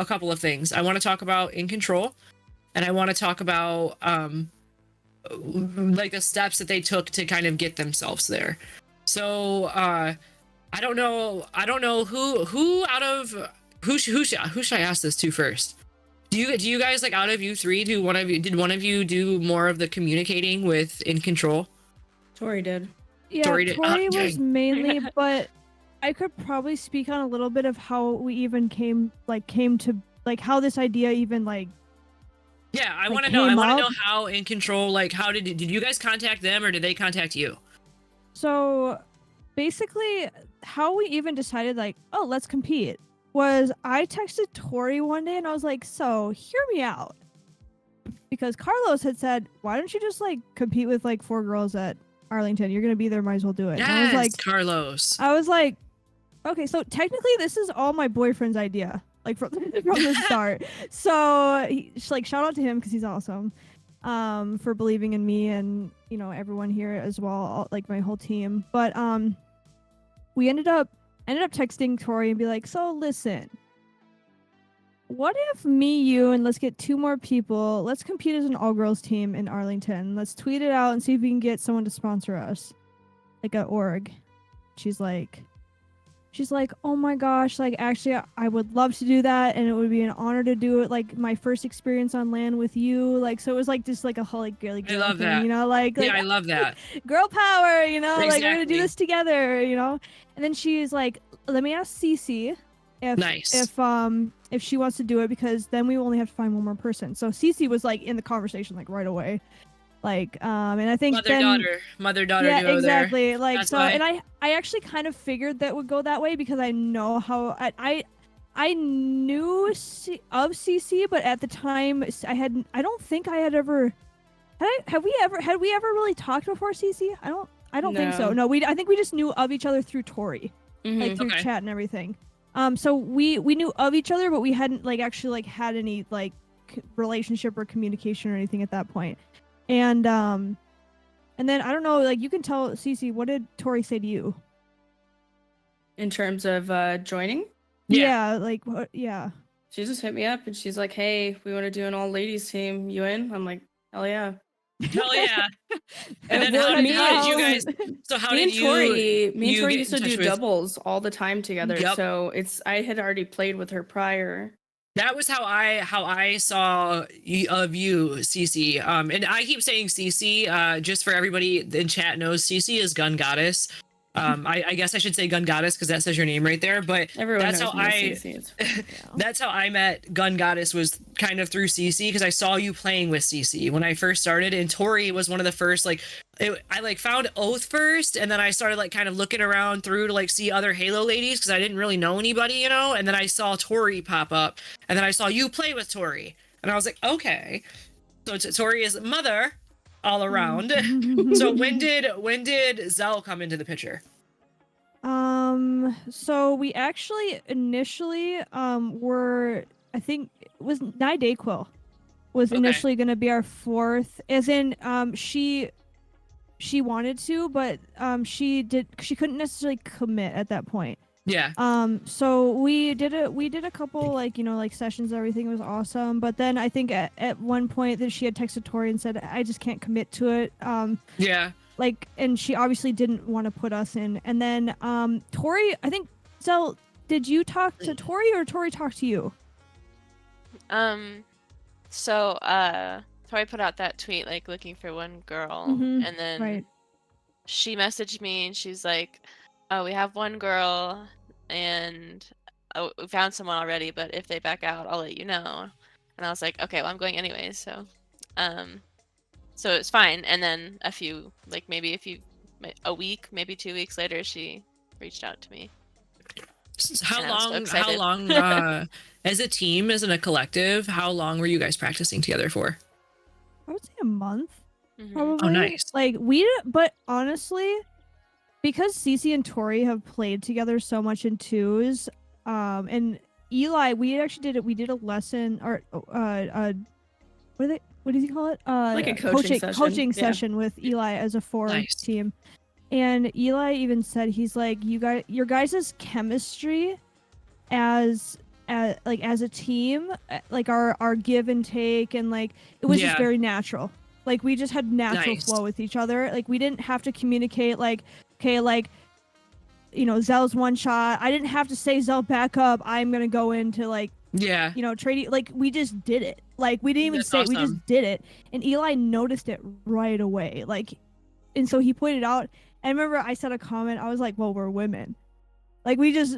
couple of things. I want to talk about Incontrol, and I want to talk about like the steps that they took to kind of get themselves there. So I don't know who should I ask this to first? Do you guys, like, out of you three, did one of you do more of the communicating with Incontrol? Tori did. Yeah, Tori did. Tori was Dang. mainly, but I could probably speak on a little bit of how we even came to like how this idea even like. Yeah, I like, want to know. I came want to up. know how Incontrol, like, how did you guys contact them, or did they contact you? So basically, how we even decided like, oh, let's compete was I texted Tori one day and I was like, so hear me out. Because Carlos had said, why don't you just like compete with like 4 girls at Arlington? You're gonna be there, might as well do it. Yes, And I was like, Carlos. I was like, okay, so technically this is all my boyfriend's idea, like from the start. So like shout out to him because he's awesome, for believing in me and you know everyone here as well, all, like my whole team. But we ended up texting Tori and be like, so listen, what if me, you, and let's get 2 more people, let's compete as an all-girls team in Arlington. Let's tweet it out and see if we can get someone to sponsor us, like at org. She's like, oh my gosh, like actually I would love to do that and it would be an honor to do it, like my first experience on land with you. Like so it was like just like a whole like girly girl I love thing, that. you know, like Yeah, I love that. girl power, you know, like we're gonna do Exactly. this together, you know. And then she's like, let me ask Cece if she wants to do it, because then we only have to find 1 more person. So Cece was like in the conversation like right away. Like and I think mother daughter yeah, duo exactly there. like That's so why. and I actually kind of figured that would go that way because I know how I knew of CC, but at the time I don't think I had ever had we ever really talked before CC? I don't think so. No, I think we just knew of each other through Tori, like through Okay. chat and everything. So we knew of each other, but we hadn't like actually like had any like relationship or communication or anything at that point. And then I don't know, like you can tell Cece, what did Tori say to you? In terms of joining, Yeah. Like what? Yeah. she just hit me up and she's like, "Hey, we want to do an all ladies team. You in?" I'm like, "Hell yeah!" Hell yeah. And then Well, how did me you guys? So how me did and Tori, you get used to in touch do with? doubles all the time together. Yep. So I had already played with her prior. That was how I saw of you, Cece. And I keep saying Cece, just for everybody in chat knows, Cece is Gunn Goddess. I guess I should say Gunn Goddess because that says your name right there. But Everyone that's knows how me as I Cece. It's fine. that's how I met Gunn Goddess, was kind of through CC, because I saw you playing with CC when I first started, and Tori was one of the first. Like, I like found Oath first, and then I started like kind of looking around through to like see other Halo ladies because I didn't really know anybody, you know. And then I saw Tori pop up, and then I saw you play with Tori, and I was like, okay, so Tori is mother all around. So when did Zell come into the picture? So we actually initially were, I think it was Dayquil was Okay. initially going to be our 4th, as in she wanted to, but she couldn't necessarily commit at that point. Yeah. So we did a couple like, you know, like sessions, everything was awesome, but then I think at one point that she had texted Tori and said, I just can't commit to it. Yeah. Like, and she obviously didn't want to put us in. And then Tori, I think, Zell, did you talk to Tori or Tori talk to you? So Tori put out that tweet like looking for 1 girl, Mhm, and then right. she messaged me and she's like, "Oh, we have 1 girl and we found someone already, but if they back out, I'll let you know." And I was like, "Okay, well, I'm going anyways." So it's fine. And then a week, maybe 2 weeks later, she reached out to me. How And I was so long? How excited. long? As a team, as in a collective, how long were you guys practicing together for? I would say a month, Mhm. probably. Oh, nice. Like but honestly, because Cece and Tori have played together so much in twos, and Eli, we actually did it. We did a lesson, or what does he call it? Like a coaching session. Yeah. session with Eli as a 4 Nice. team. And Eli even said, he's like, your guys' chemistry as a team, like our give and take, and like it was just very natural. Like we just had natural flow with each other. Like we didn't have to communicate like, okay, like, you know, Zelle's one shot. I didn't have to say, Zelle, back up. I'm gonna go into like, you know, trading. Like we just did it. Like we didn't even say it. We just did it. And Eli noticed it right away. Like, and so he pointed out. I remember I said a comment. I was like, well, we're women. Like we just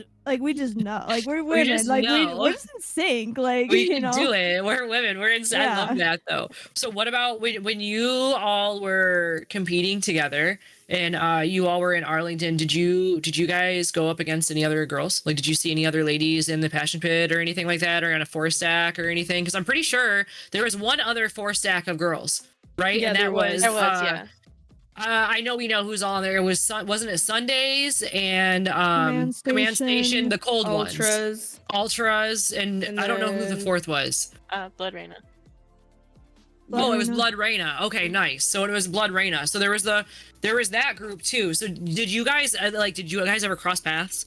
know. Like we're women. We're just in sync. Like we you can know? do it. We're women. We're inside. I love that though. So what about when you all were competing together and you all were in Arlington? Did you guys go up against any other girls? Like, did you see any other ladies in the passion pit or anything like that, or on a 4-stack or anything? Because I'm pretty sure there was one other 4-stack of girls, right? Yeah, and that there was. Yeah. I know we know who's on there. It was wasn't it Sundays and Command Station, the cold Ultras. Ultras, and I don't know who the fourth was. Blood Reina. It was Blood Reina. Okay, nice. So it was Blood Reina. So there was that group too. So did you guys ever cross paths?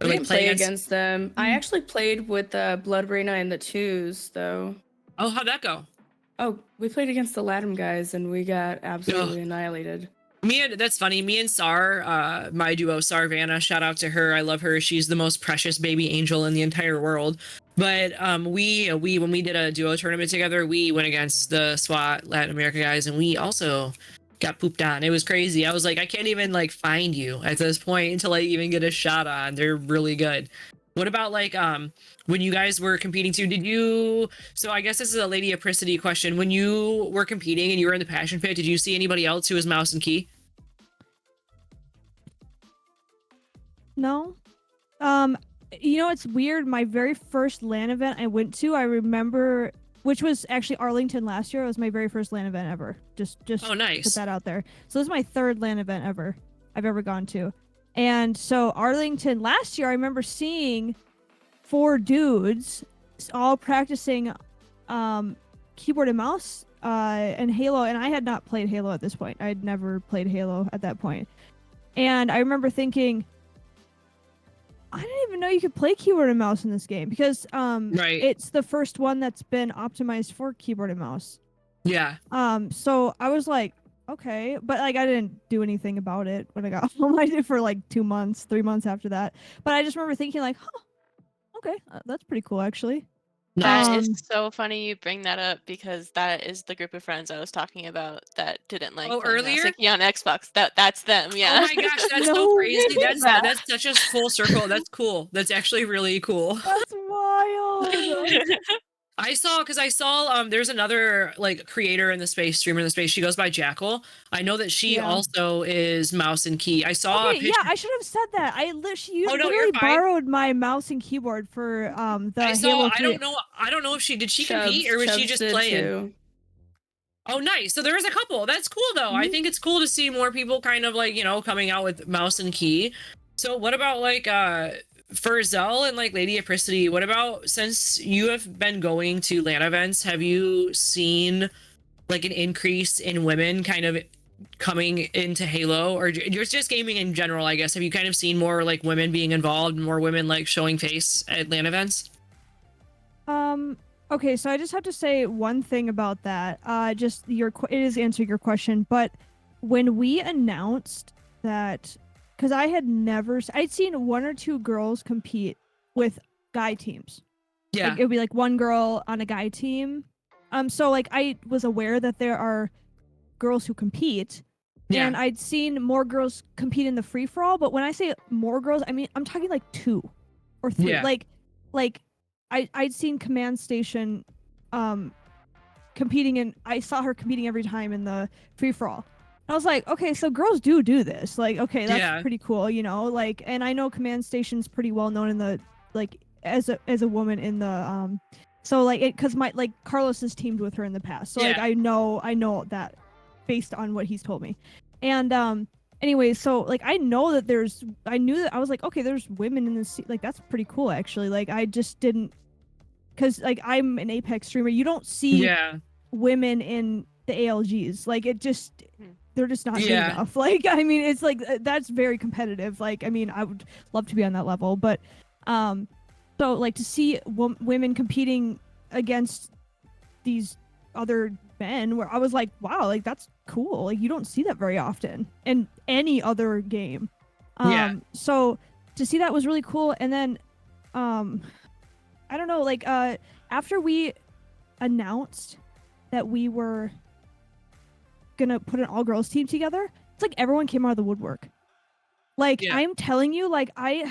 We didn't play against them. I actually played with Blood Reina in the 2s though. Oh, how'd that go? Oh, we played against the Latin guys and we got absolutely annihilated. That's funny. Me and Sar, my duo, Sarvanna, shout out to her. I love her. She's the most precious baby angel in the entire world. But we when we did a duo tournament together, we went against the SWAT Latin America guys, and we also got pooped on. It was crazy. I was like, I can't even like find you at this point until I even get a shot on. They're really good. What about like when you guys were competing too, so I guess this is a Lady Apricity question. When you were competing and you were in the passion pit, did you see anybody else who was mouse and key? No. You know, it's weird. My very first LAN event I went to, I remember, which was actually Arlington last year. It was my very first LAN event ever. Just oh, nice. Put that out there. So this is my third LAN event I've ever gone to. And so Arlington last year, I remember seeing 4 dudes all practicing keyboard and mouse and Halo, and I had not played Halo at this point. I had never played Halo at that point. And I remember thinking, I didn't even know you could play keyboard and mouse in this game, because it's the first one that's been optimized for keyboard and mouse. Yeah. So I was like, okay, but like I didn't do anything about it when I got home. I did for like 2 months, 3 months after that. But I just remember thinking like, okay, that's pretty cool actually. That is so funny you bring that up, because that is the group of friends I was talking about that didn't like earlier on Xbox. That's them. Yeah. Oh my gosh, that's so crazy. That's such a full circle. That's cool. That's actually really cool. That's wild. I saw there's another like creator in the space, streamer in the space. She goes by Jackal. I know that she also is mouse and key. I saw a picture. Yeah, I should have said that. She literally borrowed my mouse and keyboard for the Halo 3. I don't know if she compete or was she just playing? Too. Oh, nice. So there was a couple. That's cool though. Mm-hmm. I think it's cool to see more people kind of like, you know, coming out with mouse and key. So what about like FERZILLA and like Lady Apricity, what about, since you have been going to LAN events, have you seen like an increase in women kind of coming into Halo, or just gaming in general, I guess? Have you kind of seen more like women being involved, more women like showing face at LAN events? Okay, so I just have to say one thing about that. It is answering your question, but when we announced that, because I'd seen 1 or 2 girls compete with guy teams. Yeah. Like, it would be like one girl on a guy team. So like I was aware that there are girls who compete. Yeah. And I'd seen more girls compete in the free for all, but when I say more girls, I mean I'm talking like 2 or 3. Yeah. Like I'd seen Command Station competing, and I saw her competing every time in the free for all. I was like, okay, so girls do this. Like, okay, that's pretty cool, you know? Like, and I know Command Station's pretty well known in the, like, as a woman in the, so like, because Carlos has teamed with her in the past. So like, I know that based on what he's told me. And, anyway, so like, I knew that I was like, okay, there's women in this, like, that's pretty cool actually. Like, I just didn't, because like, I'm an Apex streamer. You don't see women in the ALGs. Like, it just, they're just not good Yeah. enough. Like, I mean, it's like that's very competitive. Like, I mean, I would love to be on that level, but so like to see women competing against these other men, where I was like, wow, like that's cool. Like you don't see that very often in any other game. Yeah. So to see that was really cool. And then I don't know, like after we announced that we were gonna put an all-girls team together, it's like everyone came out of the woodwork. Like Yeah. I'm telling you, like I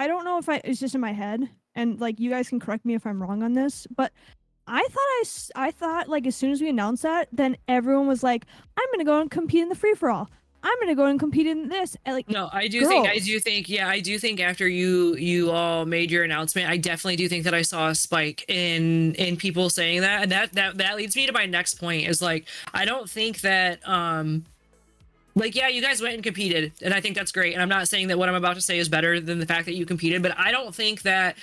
don't know if it's just in my head, and like you guys can correct me if I'm wrong on this, but I thought like as soon as we announced that, then everyone was like, I'm gonna go and compete in the free for all. I'm gonna go and compete in this. And, like, No, I do girls. think I do think after you all made your announcement, I definitely do think that I saw a spike in people saying that. And that leads me to my next point is like, I don't think that like, yeah, you guys went and competed, and I think that's great. And I'm not saying that what I'm about to say is better than the fact that you competed, but I don't think that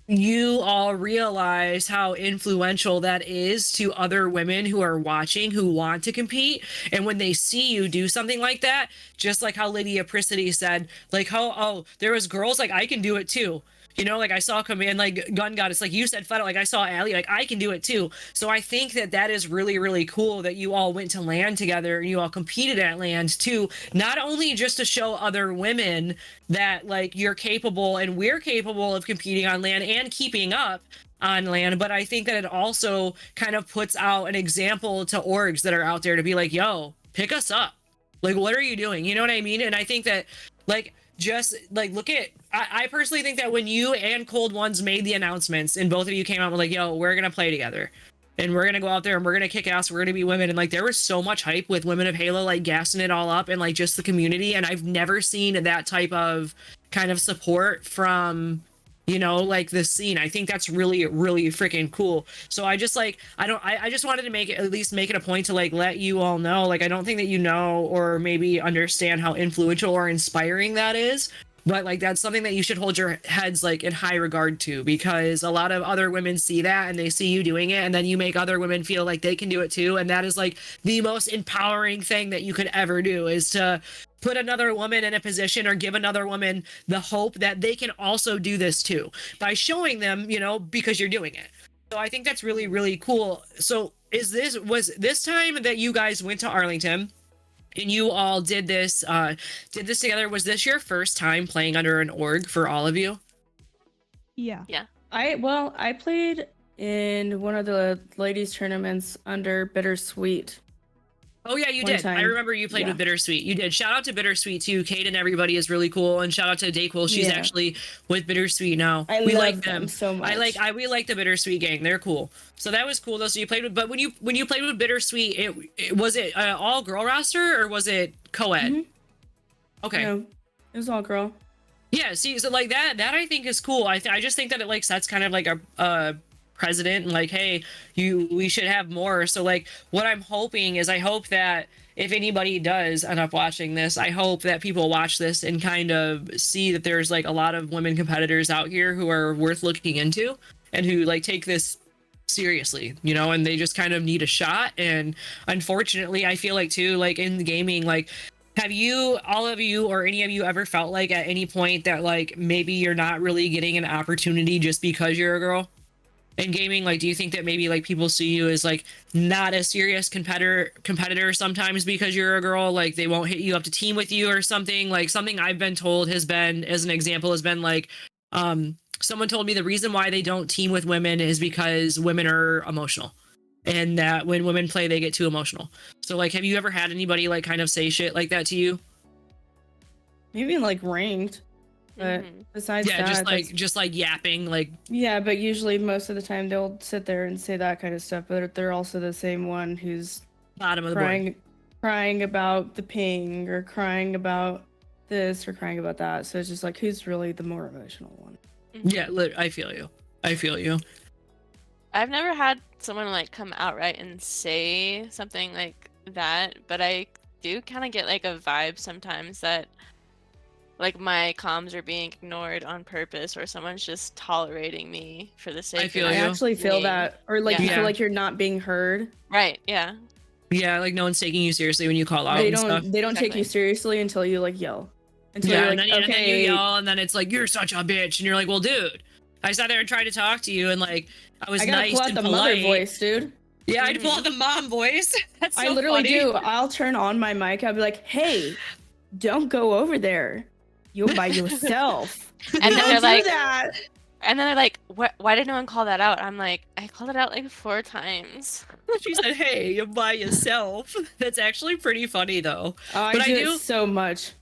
you all realize how influential that is to other women who are watching, who want to compete. And when they see you do something like that, just like how Lady Apricity said, like, oh, there was girls, like, I can do it too. You know, like I saw command, like Gun Goddess, like you said, flat out, like I saw Allie, like I can do it too. So I think that is really, really cool that you all went to land together and you all competed at land too, not only just to show other women that like you're capable and we're capable of competing on land and keeping up on land, but I think that it also kind of puts out an example to orgs that are out there to be like, yo, pick us up. Like, what are you doing? You know what I mean? And I think that like, just like look at I personally think that when you and Cold Ones made the announcements and both of you came out and were like, yo, we're gonna play together and we're gonna go out there and we're gonna kick ass, we're gonna be women, and like there was so much hype with Women of Halo like gassing it all up and like just the community, and I've never seen that type of kind of support from, you know, like the scene. I think that's really, really freaking cool. So I just like I just wanted to make it, at least make it a point to like let you all know, like I don't think that you know or maybe understand how influential or inspiring that is, but like that's something that you should hold your heads like in high regard to, because a lot of other women see that and they see you doing it, and then you make other women feel like they can do it too. And that is like the most empowering thing that you could ever do, is to put another woman in a position or give another woman the hope that they can also do this too, by showing them, you know, because you're doing it. So I think that's really, really cool. So was this time that you guys went to Arlington and you all did this together, was this your first time playing under an org for all of you? Yeah. I played in one of the ladies tournaments under Bittersweet. Oh yeah, you One did. time. I remember you played with Bittersweet. You did. Shout out to Bittersweet too. Kate and everybody is really cool, and shout out to Dayquil. She's actually with Bittersweet now. We love like them so much. We like the Bittersweet gang. They're cool. So that was cool though. So you played with, but when you played with Bittersweet, was it all girl roster or was it co-ed? Mm-hmm. Okay. No, it was all girl. Yeah. See, so like that I think is cool. I just think that it like sets kind of like a president, and like, hey, we should have more. So like what I'm hoping is, I hope that if anybody does end up watching this, I hope that people watch this and kind of see that there's like a lot of women competitors out here who are worth looking into and who like take this seriously, you know, and they just kind of need a shot. And unfortunately, I feel like too, like in the gaming, like, have you, all of you or any of you, ever felt like at any point that like maybe you're not really getting an opportunity just because you're a girl in gaming? Like, do you think that maybe like people see you as like not a serious competitor sometimes because you're a girl? Like they won't hit you up to team with you or something? Like something I've been told has been, as an example, has been like, someone told me the reason why they don't team with women is because women are emotional, and that when women play, they get too emotional. So like, have you ever had anybody like kind of say shit like that to you? Maybe like ranked. But besides that, just like yapping, like, yeah, but usually most of the time they'll sit there and say that kind of stuff, but they're also the same one who's bottom of the board, crying about the ping or crying about this or crying about that. So it's just like, who's really the more emotional one? Yeah, I feel you. I've never had someone like come outright and say something like that, but I do kind of get like a vibe sometimes that like my comms are being ignored on purpose, or someone's just tolerating me for the sake I of feel I you. actually feel that, or like you feel like you're not being heard. Right, yeah. Yeah, like no one's taking you seriously when you call out They and stuff. don't take Exactly. you seriously until you like yell. Until Yeah, you're and like, then, and then you okay, yell, and then it's like you're such a bitch, and you're like, well, dude, I sat there and tried to talk to you, and like I was I gotta nice pull out and the polite. mother voice, dude. Yeah, I'd pull out the mom voice. That's so I literally funny. do. I'll turn on my mic. I'll be like, hey, don't go over there. You're by yourself. And then Don't they're do like, that. and then they're like, why did no one call that out? I'm like, I called it out like 4 times. She said, "Hey, you're by yourself." That's actually pretty funny, though. Oh, I But I do do- it so much.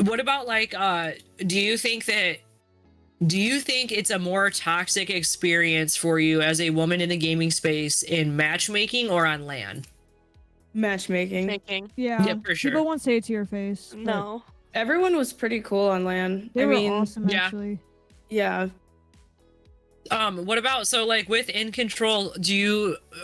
What about like, do you think it's a more toxic experience for you as a woman in the gaming space in matchmaking or on LAN? Matchmaking. Thinking, Yeah, for sure. People won't say it to your face. but no. Everyone was pretty cool on LAN. they I were mean, awesome yeah. actually. yeah. What about so like with Incontrol,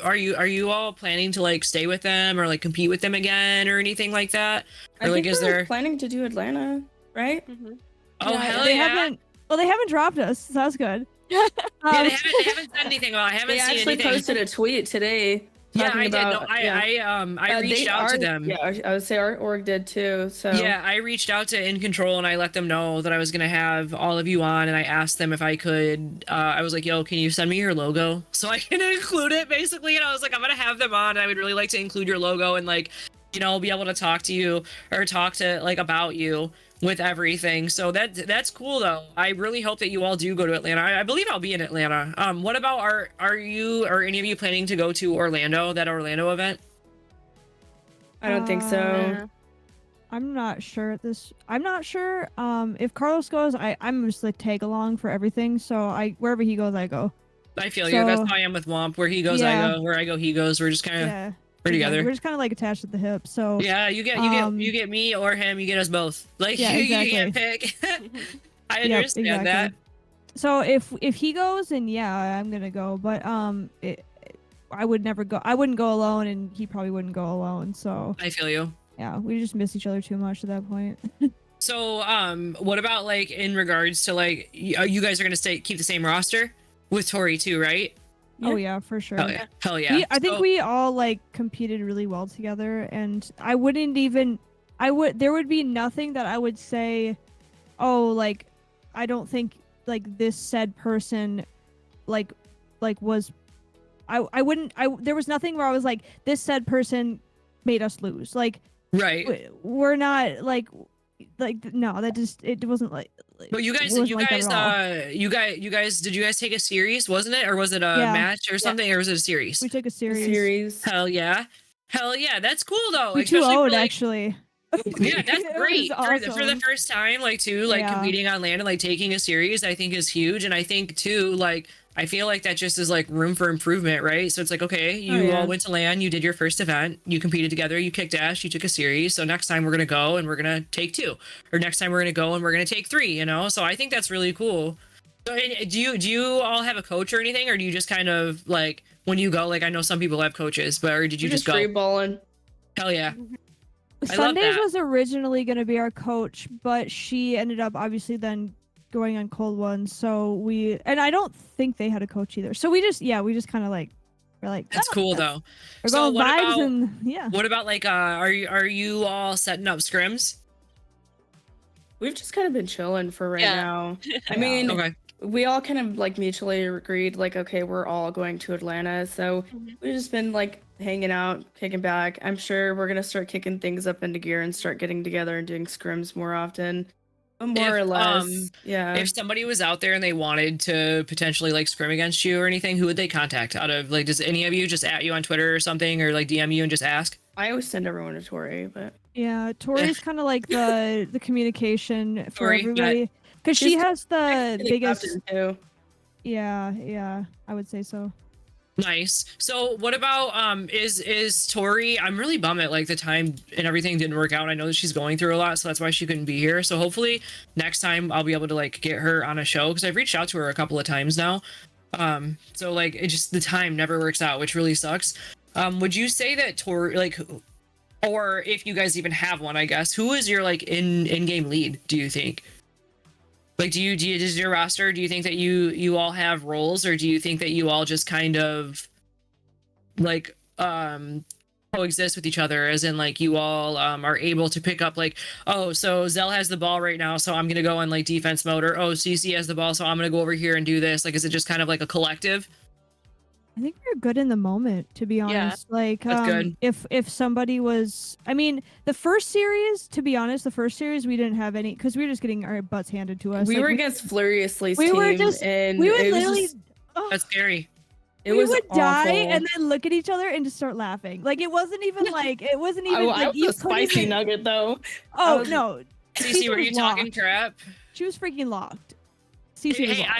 are you all planning to like stay with them or like compete with them again or anything like that? Or I like think is we're there planning to do Atlanta, right? Mhm. Oh Yeah, hell they yeah. haven't. Well, they haven't dropped us, so that's good. Yeah, Um, they haven't said anything. Well, I haven't They seen actually anything. posted a tweet today. Yeah, talking I did. No, about- yeah. I reached They out to are- them. Yeah, I would say our org did too. So Yeah, I reached out to Incontrol and I let them know that I was gonna have all of you on, and I asked them if I could. I was like, "Yo, can you send me your logo so I can include it?" Basically, and I was like, "I'm gonna have them on, and I would really like to include your logo and like, be able to talk to you or talk to like about you with everything." So that's cool though. I really hope that you all do go to Atlanta. I believe I'll be in Atlanta. What about are you or any of you planning to go to Orlando? That Orlando event? I don't think so. Yeah. I'm not sure at this. I'm not sure. If Carlos goes, I'm just like tag along for everything. So wherever he goes, I go. I feel you. That's So- how I am with Womp. Where he goes, Yeah. I go. Where I go, he goes. We're just kind of Yeah, we're exactly. together. We're just kind of like attached at the hip. So Yeah, you get you get me or him. You get us both. Like Yeah, you can't exactly. pick. I Yep, understand exactly. that. So if he goes, then yeah, I'm gonna go. But I would never go. I wouldn't go alone, and he probably wouldn't go alone. So I feel you. yeah, we just miss each other too much at that point. So, what about like in regards to like you guys are gonna keep the same roster with Tori too, right? Oh yeah, for sure. Hell yeah, hell yeah. I think So- we all like competed really well together, and I wouldn't even. There would be nothing that I would say, oh, like, I don't think like this said person, like was. I wouldn't. There was nothing where I was like, this said person made us lose. Like, right. we're not like no, that just it wasn't like. But you it guys, wasn't you like that guys, at all. you guys, did you guys take a series? Wasn't it, or was it a Yeah. match or something, or was it a series? We took a series. Series. Hell yeah, hell yeah. That's cool though. We especially for, 2-0'd like, actually. Yeah, that's It great was for the awesome. first time, like too, like Yeah. competing on land and like taking a series. I think is huge, and I think too, like I feel like that just is like room for improvement, right? So it's like, okay, you yeah. all went to land, you did your first event, you competed together, you kicked ass, you took a series. So next time we're gonna go and we're gonna take 2, or next time we're gonna go and we're gonna take 3. So I think that's really cool. So do you all have a coach or anything, or do you just kind of like when you go? Like I know some people have coaches, but or did you We're just go? free balling. Hell yeah. I love Sundays that. was originally going to be our coach, but she ended up obviously then going on cold ones. So and I don't think they had a coach either. So we just kind of like, we're like, That's "Oh, cool though. We're So going what vibes about- and yeah. What about like are you all setting up scrims? We've just kind of been chilling for right Yeah. now. I Yeah. mean, Okay. we all kind of like mutually agreed, like, okay, we're all going to Atlanta. So Mhm. we've just been like hanging out, kicking back. I'm sure we're gonna start kicking things up into gear and start getting together and doing scrims more often. But more or If, less, yeah. If somebody was out there and they wanted to potentially like scrim against you or anything, who would they contact? Out of like, does any of you just at you on Twitter or something, or like DM you and just ask? I always send everyone to Tori, but Yeah, Tori's kind of like the communication for Tori, everybody because she She's has the She's the biggest. captain, too. Yeah, I would say so. Nice. So what about is Tori? I'm really bummed that like the time and everything didn't work out. I know that she's going through a lot, so that's why she couldn't be here. So hopefully next time I'll be able to like get her on a show, because I've reached out to her a couple of times now. So like it just the time never works out, which really sucks. Would you say that Tori like, or if you guys even have one, I guess, who is your like in-game lead, do you think? Like, does your roster, do you think that you all have roles, or do you think that you all just kind of like coexist with each other, as in like you all are able to pick up like, oh, so Zell has the ball right now, so I'm gonna go in like defense mode, or oh, CC has the ball, so I'm gonna go over here and do this. Like, is it just kind of like a collective? I think we're good in the moment, to be Yeah. honest. Like, That's good. if somebody was, I mean, the first series, to be honest, we didn't have any, because we were just getting our butts handed to us. We Like, were against Furiously's we team, were just- and we would it was literally, just, That's scary. it we was would die awful. and then look at each other and just start laughing. Like, it wasn't even like, it wasn't even I like, you was a couldn't spicy even- nugget though. Oh, was- no. CC, were was you talking locked. crap? She was freaking locked. CC was Hey, locked.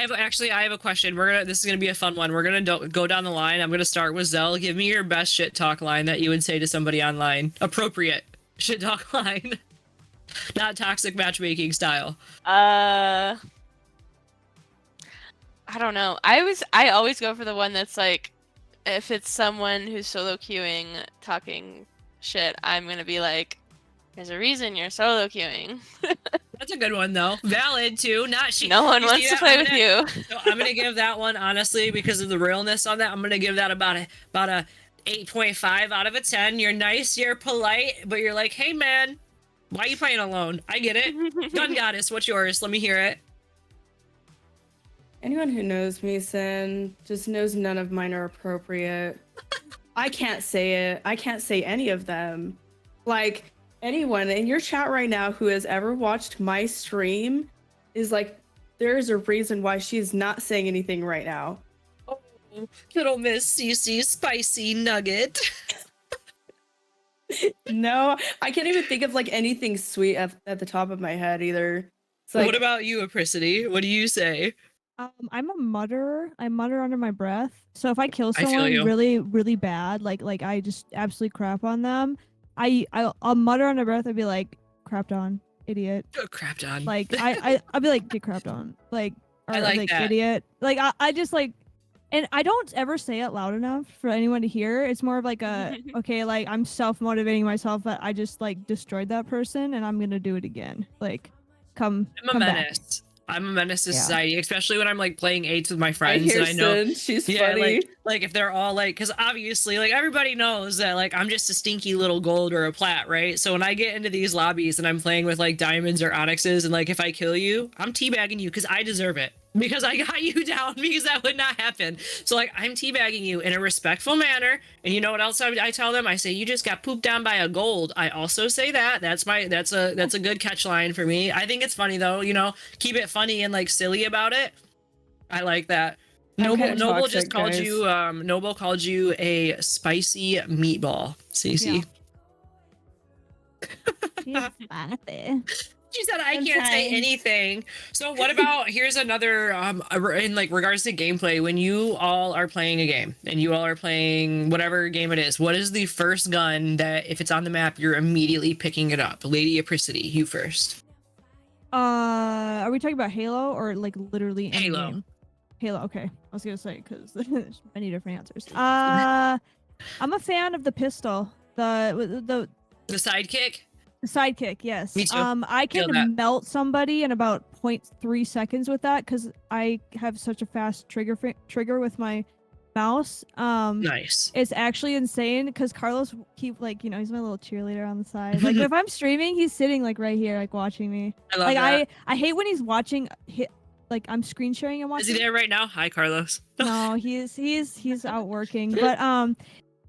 I have a question. This is gonna be a fun one. We're gonna go down the line. I'm gonna start with Zell. Give me your best shit talk line that you would say to somebody online. Appropriate shit talk line, not toxic matchmaking style. I don't know. I always go for the one that's like, if it's someone who's solo queuing talking shit, I'm gonna be like, there's a reason you're solo queuing. That's a good one though. Valid too. Not she. No one you see wants to that? play I'm with gonna- you. So I'm gonna give that one honestly because of the realness on that. I'm gonna give that about a 8.5 out of a 10. You're nice, you're polite, but you're like, hey man, why are you playing alone? I get it. Gun Goddess, what's yours? Let me hear it. Anyone who knows me, Sin, just knows none of mine are appropriate. I can't say it. I can't say any of them. Like, anyone in your chat right now who has ever watched my stream is like, there's a reason why she's not saying anything right now. Oh, little Miss CC Spicy Nugget. No, I can't even think of like anything sweet at the top of my head either. It's like, What about you, Apricity? What do you say? I'm a mutterer. I mutter under my breath. So if I kill I feel someone you. really, really bad, like I just absolutely crap on them, I'll mutter under breath. I'd be like, crapped on, idiot. Oh, crap, John. Like I'll be like, get crapped on, like, or I like that. idiot. Like I just like, and I don't ever say it loud enough for anyone to hear. It's more of like a, okay, like I'm self-motivating myself, but I just like destroyed that person and I'm gonna do it again. Like, come I'm a back. menace. I'm a menace to Yeah. society, especially when I'm like playing eights with my I friends, hear and I know. Sin, she's Yeah, funny. like if they're all like, because obviously like everybody knows that like I'm just a stinky little gold or a plat, right? So when I get into these lobbies and I'm playing with like diamonds or onyxes, and like if I kill you, I'm teabagging you because I deserve it, because I got you down, because that would not happen. So like I'm teabagging you in a respectful manner, and you know what else I tell them? I say, you just got pooped down by a gold. I also say that's a good catch line for me. I think it's funny though, you know, keep it funny and like silly about it. I like that. I'm kinda Noble toxic, just called guys. you Noble called you a spicy meatball, Cece. She's spicy. She said I I'm can't say trying. anything. So what about, here's another in like regards to gameplay, when you all are playing a game and you all are playing whatever game it is, what is the first gun that if it's on the map you're immediately picking it up? Lady Apricity, you first. Are we talking about Halo or like literally any Halo. game? Halo. Okay, I was gonna say because there's many different answers. I'm a fan of the pistol, the The sidekick. Yes. Me too. I Feel can that. melt somebody in about 0.3 seconds with that because I have such a fast trigger with my mouse. Nice. It's actually insane because Carlos he's my little cheerleader on the side. Like if I'm streaming, he's sitting like right here, like watching me. I love Like that. I hate when he's watching like I'm screen sharing and Is watching. he there right now? Hi, Carlos. No, he's out working. But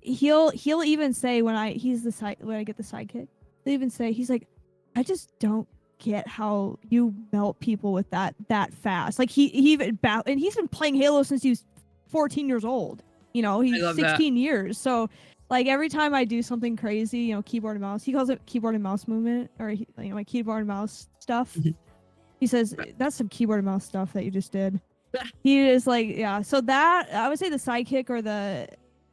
he'll even say when I get the sidekick, he'll even say, he's like, I just don't get how you melt people with that fast. Like he even and he's been playing Halo since he was 14 years old. You know, he's love that. 16 years. So like every time I do something crazy, you know, keyboard and mouse, he calls it keyboard and mouse movement, or my keyboard and mouse stuff. He says, that's some keyboard and mouse stuff that you just did. He is like, yeah. So that, I would say the sidekick or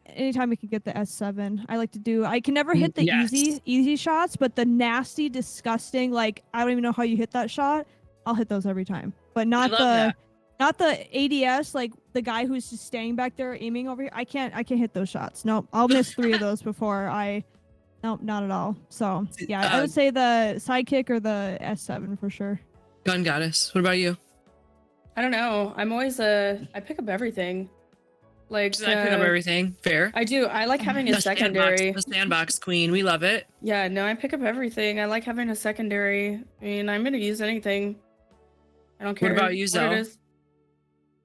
anytime we can get the S7, I like to do. I can never hit the Yes. easy shots, but the nasty, disgusting, like, I don't even know how you hit that shot. I'll hit those every time. But not love the ADS, like the guy who's just standing back there aiming over here. I can't hit those shots. Nope. I'll miss 3 of those before nope, not at all. So yeah, I would say the sidekick or the S7 for sure. Gun Goddess, what about you? I don't know. I'm always I pick up everything. Like Does I pick up everything? Fair. I do. I like having a The secondary. the sandbox queen. We love it. Yeah, no, I pick up everything. I like having a secondary. I mean, I'm gonna use anything. I don't care What about you, what Zell? it is.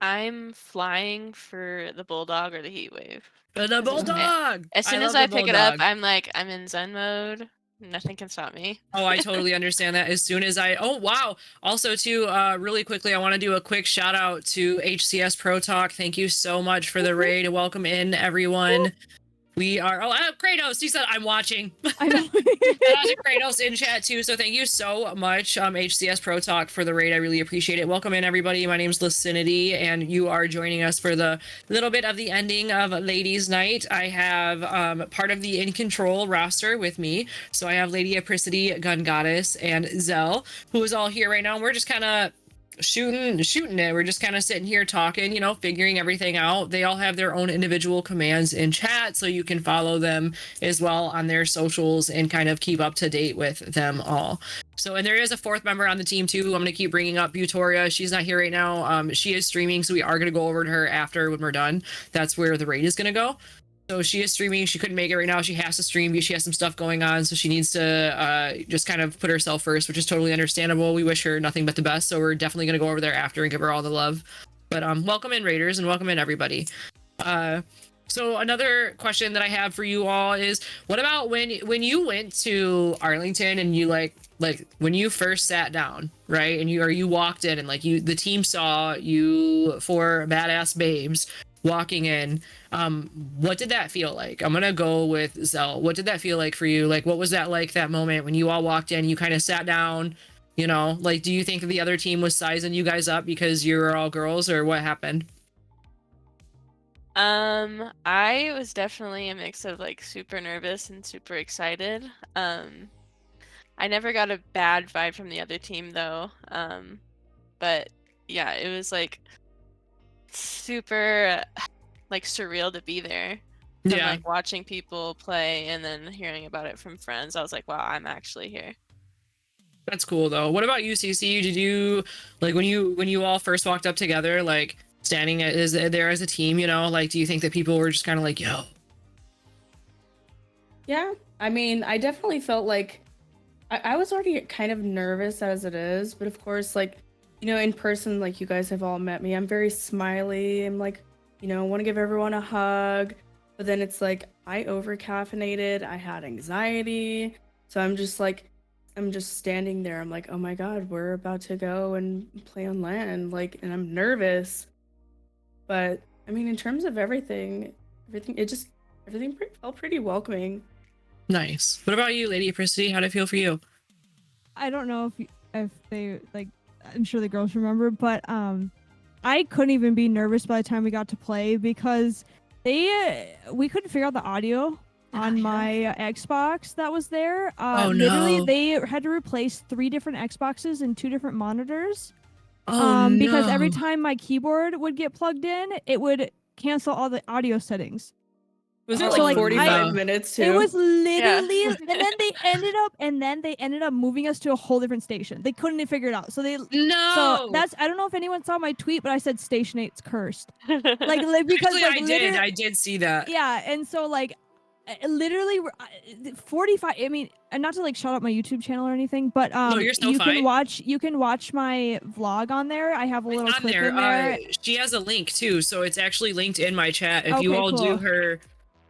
I'm flying for the bulldog or the heat wave. The bulldog. As soon as love I the pick it up, bulldog. I'm in Zen mode. Nothing can stop me. Oh, I totally understand that. As soon as oh wow. Also too, really quickly, I want to do a quick shout out to HCS Pro Talk. Thank you so much for the raid. Welcome in everyone. We are Kratos, he said I'm watching. I know. Kratos in chat too. So thank you so much, HCS Pro Talk, for the raid. I really appreciate it. Welcome in everybody. My name's Lucinity, and you are joining us for the little bit of the ending of Ladies Night. I have part of the Incontrol roster with me. So I have Lady Apricity, Gunn Goddess, and Zell, who is all here right now. And we're just kind of shooting it. We're just kind of sitting here talking, figuring everything out. They all have their own individual commands in chat, so you can follow them as well on their socials and kind of keep up to date with them all. So, and there is a fourth member on the team too, who I'm going to keep bringing up, Butoria. She's not here right now. She is streaming, so we are going to go over to her after when we're done. That's where the raid is going to go. So she is streaming. She couldn't make it right now. She has to stream because she has some stuff going on. So she needs to just kind of put herself first, which is totally understandable. We wish her nothing but the best. So we're definitely going to go over there after and give her all the love. But welcome in, Raiders, and welcome in everybody. So another question that I have for you all is, what about when you went to Arlington and you like when you first sat down, right? And you walked in and the team saw you for Badass Babes walking in. What did that feel like? I'm gonna go with Zell. What did that feel like for you? What was that like, that moment when you all walked in, you kind of sat down, do you think the other team was sizing you guys up because you're all girls, or what happened? I was definitely a mix of super nervous and super excited. I never got a bad vibe from the other team though. But yeah, it was super surreal to be there. From, watching people play and then hearing about it from friends. I was like, wow, I'm actually here. That's cool though. What about you, CC? Did you when you all first walked up together, standing there as a team, do you think that people were just kind of yo? Yeah, I mean, I definitely felt I was already kind of nervous as it is, but of course, in person, you guys have all met me, I'm very smiley. I'm want to give everyone a hug, but then it's I over caffeinated, I had anxiety, so I'm just standing there. I'm oh my god, we're about to go and play on land, and I'm nervous. But I mean, in terms of everything felt pretty welcoming. Nice. What about you, Lady Apricity? How did it feel for you? I don't know if they I'm sure the girls remember, but I couldn't even be nervous by the time we got to play because we couldn't figure out the audio on my Xbox that was there. Literally, they had to replace 3 different Xboxes and 2 different monitors. Because every time my keyboard would get plugged in, it would cancel all the audio settings. Was it 45 minutes too? It was literally, and then they ended up moving us to a whole different station. They couldn't even figure it out. So So that's, I don't know if anyone saw my tweet, but I said Station 8's cursed. Because Actually, I did see that. Yeah, and so literally 45. I mean, and not to shout out my YouTube channel or anything, but no, you're still fine. You can watch my vlog on there. I have a little clip there. in there. She has a link too, so it's actually linked in my chat. If you all cool. do her,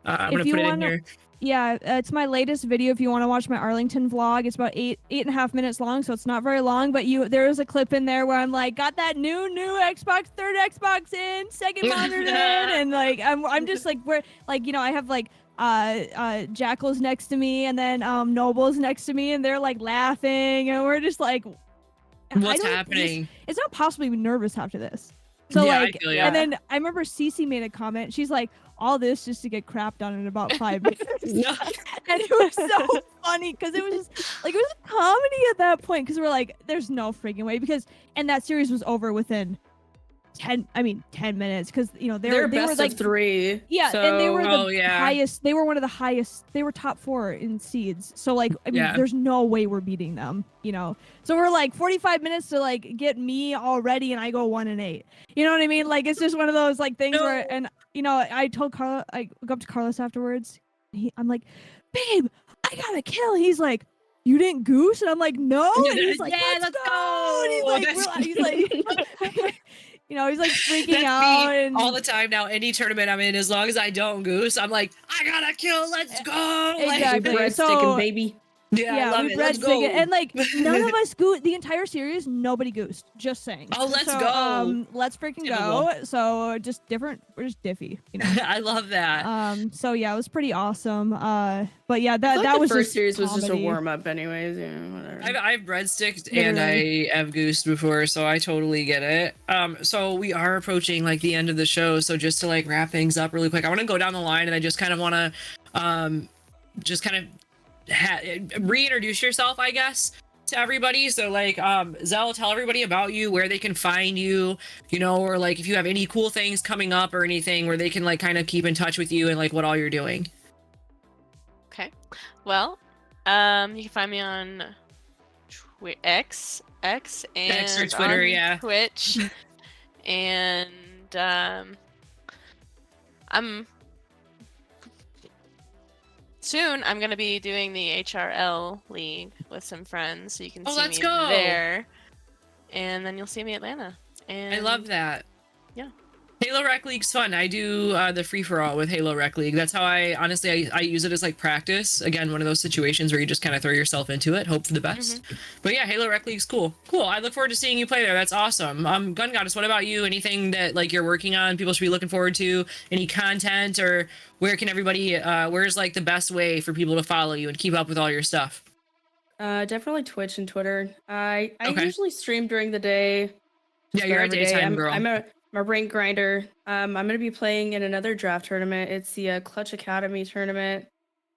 I'm gonna put it in here. Yeah, it's my latest video. If you want to watch my Arlington vlog, it's about 8.5 minutes long, so it's not very long. But there is a clip in there where I'm got that new Xbox, third Xbox in, second monitor in, and I'm just we're I have Jackal's next to me, and then Noble's next to me, and they're laughing, and we're just what's happening? It's not possible to be nervous after this. So yeah, I feel ya. And then I remember Cece made a comment. She's all this just to get crapped on in about 5 minutes. And it was so funny because it was just it was a comedy at that point because we're there's no freaking way and that series was over within 10 minutes because they were best of 3. Yeah, so... and they were the highest. They were one of the highest. They were top 4 in seeds. So there's no way we're beating them. So we're 45 minutes to get me all ready, and I go 1-8. You know what I mean? It's just one of those things where I told Carla, I go up to Carlos afterwards. I'm like, babe, I got a kill. He's like, you didn't goose? And I'm like, no. And he's like, yeah, let's let's go. And he's like, he's like freaking That's out. me And all the time now. Any tournament I'm in, as long as I don't goose, I'm like, I got a kill. Let's go. Exactly. Breadsticking, So baby. Yeah, I love we it. Let's breadstick go. it. And like none of us goose the entire series, nobody goosed. Just saying. Oh, let's So, go. Let's freaking Typical. go. So just different, we're just diffy, I love that. So yeah, it was pretty awesome. But yeah, I that feel like was the first just series was just a comedy. warm up, anyways. Whatever. I've breadsticked and Literally. I have goosed before, so I totally get it. So we are approaching like the end of the show. So just to like wrap things up really quick, I want to go down the line and I just kind of want to just kind of reintroduce yourself, I guess, to everybody. So like Zell, tell everybody about you, where they can find you, or like if you have any cool things coming up or anything where they can like kind of keep in touch with you and like what all you're doing. Okay. Well, you can find me on X and X or Twitter, on yeah. Twitch, and soon I'm gonna be doing the HRL League with some friends, so you can see let's me go. there, and then you'll see me Atlanta. And I love that. Yeah. Halo Rec League's fun. I do the free-for-all with Halo Rec League. That's how I use it as like practice. Again, one of those situations where you just kind of throw yourself into it, hope for the best. But yeah, Halo Rec League's cool. I look forward to seeing you play there. That's awesome. Gun Goddess, what about you? Anything that like you're working on, people should be looking forward to? Any content, or where can everybody, where's like the best way for people to follow you and keep up with all your stuff? Definitely Twitch and Twitter. I Okay. usually stream during the day. Yeah, you're a every day. daytime girl. I'm a rank grinder. I'm gonna be playing in another draft tournament. It's the KLUTCH Academy tournament.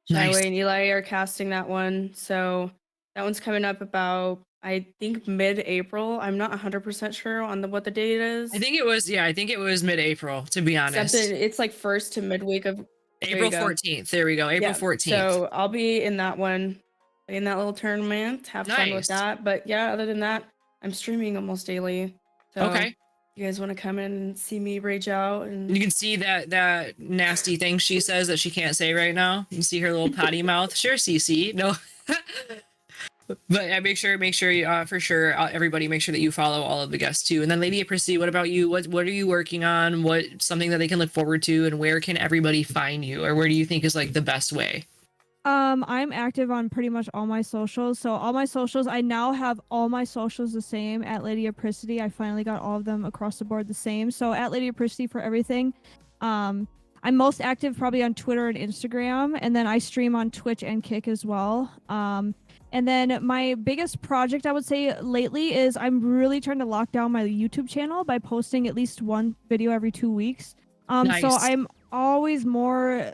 Nice. Shyway and Eli are casting that one, so that one's coming up about, I think, mid-April. I'm not 100% sure on what the date is. I think it was mid-April, to be honest. It's like first to midweek of April 14th. There we go. April 14th. So I'll be in that one, in that little tournament. Have fun Nice. with that. But yeah, other than that, I'm streaming almost daily. So Okay. you guys want to come in and see me rage out? And You can see that nasty thing she says that she can't say right now. You can see her little potty mouth. Sure, CC. No. But make sure you, for sure, everybody make sure that you follow all of the guests too. And then Lady Apricity, what about you? What are you working on? What something that they can look forward to, and where can everybody find you, or where do you think is like the best way? I'm active on pretty much all my socials. So all my socials, I now have all my socials the same at Lady Apricity. I finally got all of them across the board the same. So at Lady Apricity for everything. I'm most active probably on Twitter and Instagram, and then I stream on Twitch and Kick as well. And then my biggest project I would say lately is I'm really trying to lock down my YouTube channel by posting at least one video every 2 weeks. Nice. So I'm always more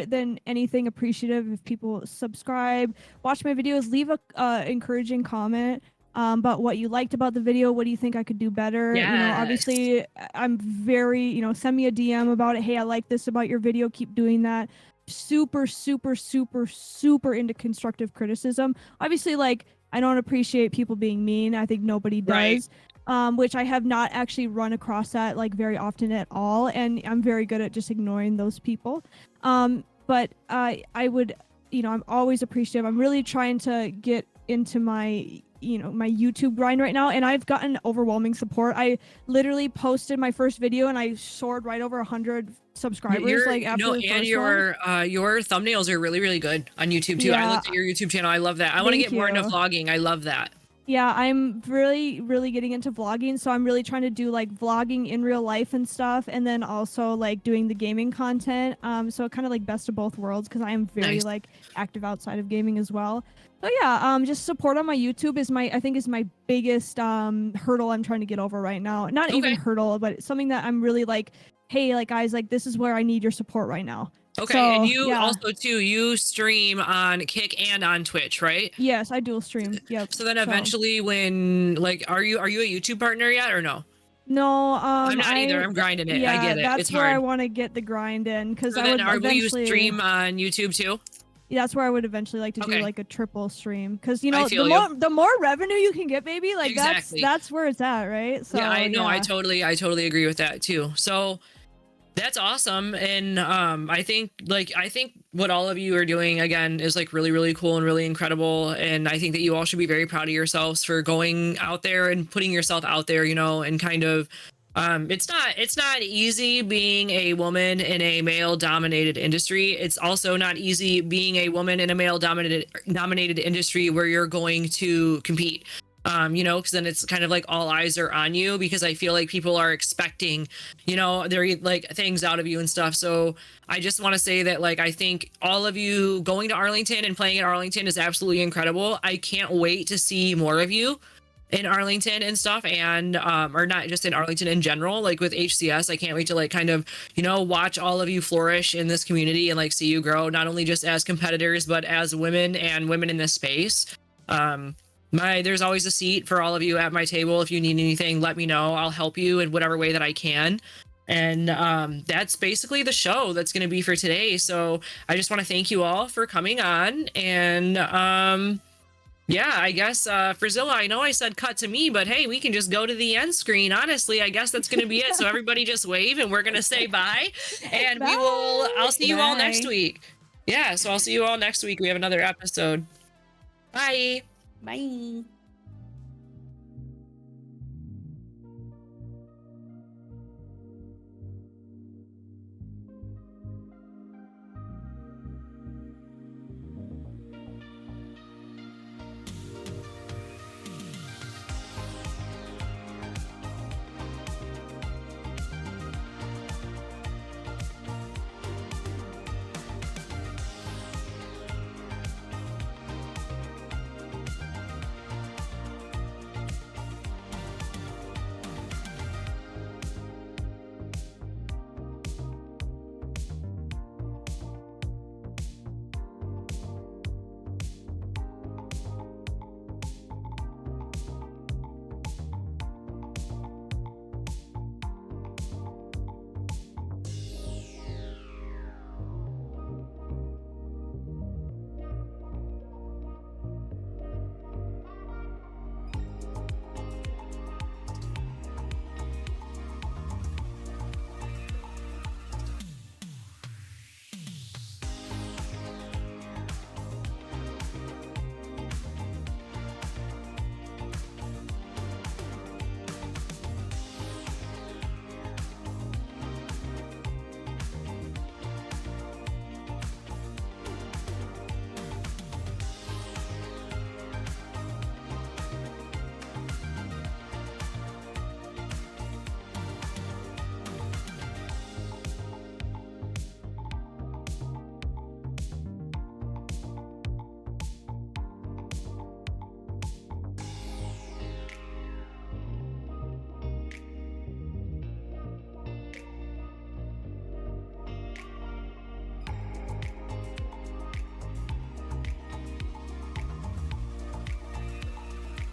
than anything appreciative if people subscribe, watch my videos, leave a encouraging comment about what you liked about the video, what do you think I could do better. Yes. Obviously I'm very, send me a DM about it. Hey, I like this about your video, keep doing that. Super into constructive criticism. Obviously, like, I don't appreciate people being mean. I think nobody does. Right. Which I have not actually run across that like very often at all, and I'm very good at just ignoring those people. But I would, I'm always appreciative. I'm really trying to get into my my YouTube grind right now, and I've gotten overwhelming support. I literally posted my first video and I soared right over 100 subscribers after the first your thumbnails are really good on YouTube too. Yeah. I looked at your YouTube channel. I love that. I want to get more into vlogging. I love that. Yeah, I'm really getting into vlogging, so I'm really trying to do like vlogging in real life and stuff, and then also like doing the gaming content. So kind of like best of both worlds, because I am very Nice. like active outside of gaming as well. So yeah, just support on my YouTube is my biggest hurdle I'm trying to get over right now. Not even hurdle, but something that I'm really like, hey, like guys, like this is where I need your support right now. Okay, So, and you yeah. also too, you stream on Kick and on Twitch, right? Yes, I dual stream. Yep. So then eventually when like are you a YouTube partner yet or no? No, I'm not either. I'm grinding it. Yeah, I get it. that's It's where I hard. want to get the grind in, because So I then would will you eventually stream on YouTube too? That's where I would eventually like to do Okay. like a triple stream, because I feel you. the more revenue you can get, baby, like Exactly. that's where it's at, right? So yeah, I know. I totally agree with that too. So That's awesome. And I think what all of you are doing again is like really, really cool and really incredible. And I think that you all should be very proud of yourselves for going out there and putting yourself out there, you know, and kind of it's not easy being a woman in a male dominated industry. It's also not easy being a woman in a male dominated industry where you're going to compete. You know, because then it's kind of like all eyes are on you, because I feel like people are expecting, you know, they're like things out of you and stuff. So I just want to say that, like, I think all of you going to Arlington and playing at Arlington is absolutely incredible. I can't wait to see more of you in Arlington and stuff, and or not just in Arlington in general, like with HCS. I can't wait to like kind of, you know, watch all of you flourish in this community and like see you grow, not only just as competitors, but as women and women in this space. There's always a seat for all of you at my table. If you need anything, let me know. I'll help you in whatever way that I can. And that's basically the show that's going to be for today. So I just want to thank you all for coming on. And yeah, I guess FERZILLA, I know I said cut to me, but hey, we can just go to the end screen. Honestly, I guess that's going to be it. So everybody just wave and we're going to say bye. And Bye. I'll see you all next Bye. week. Yeah, so I'll see you all next week. We have another episode. Bye. Bye.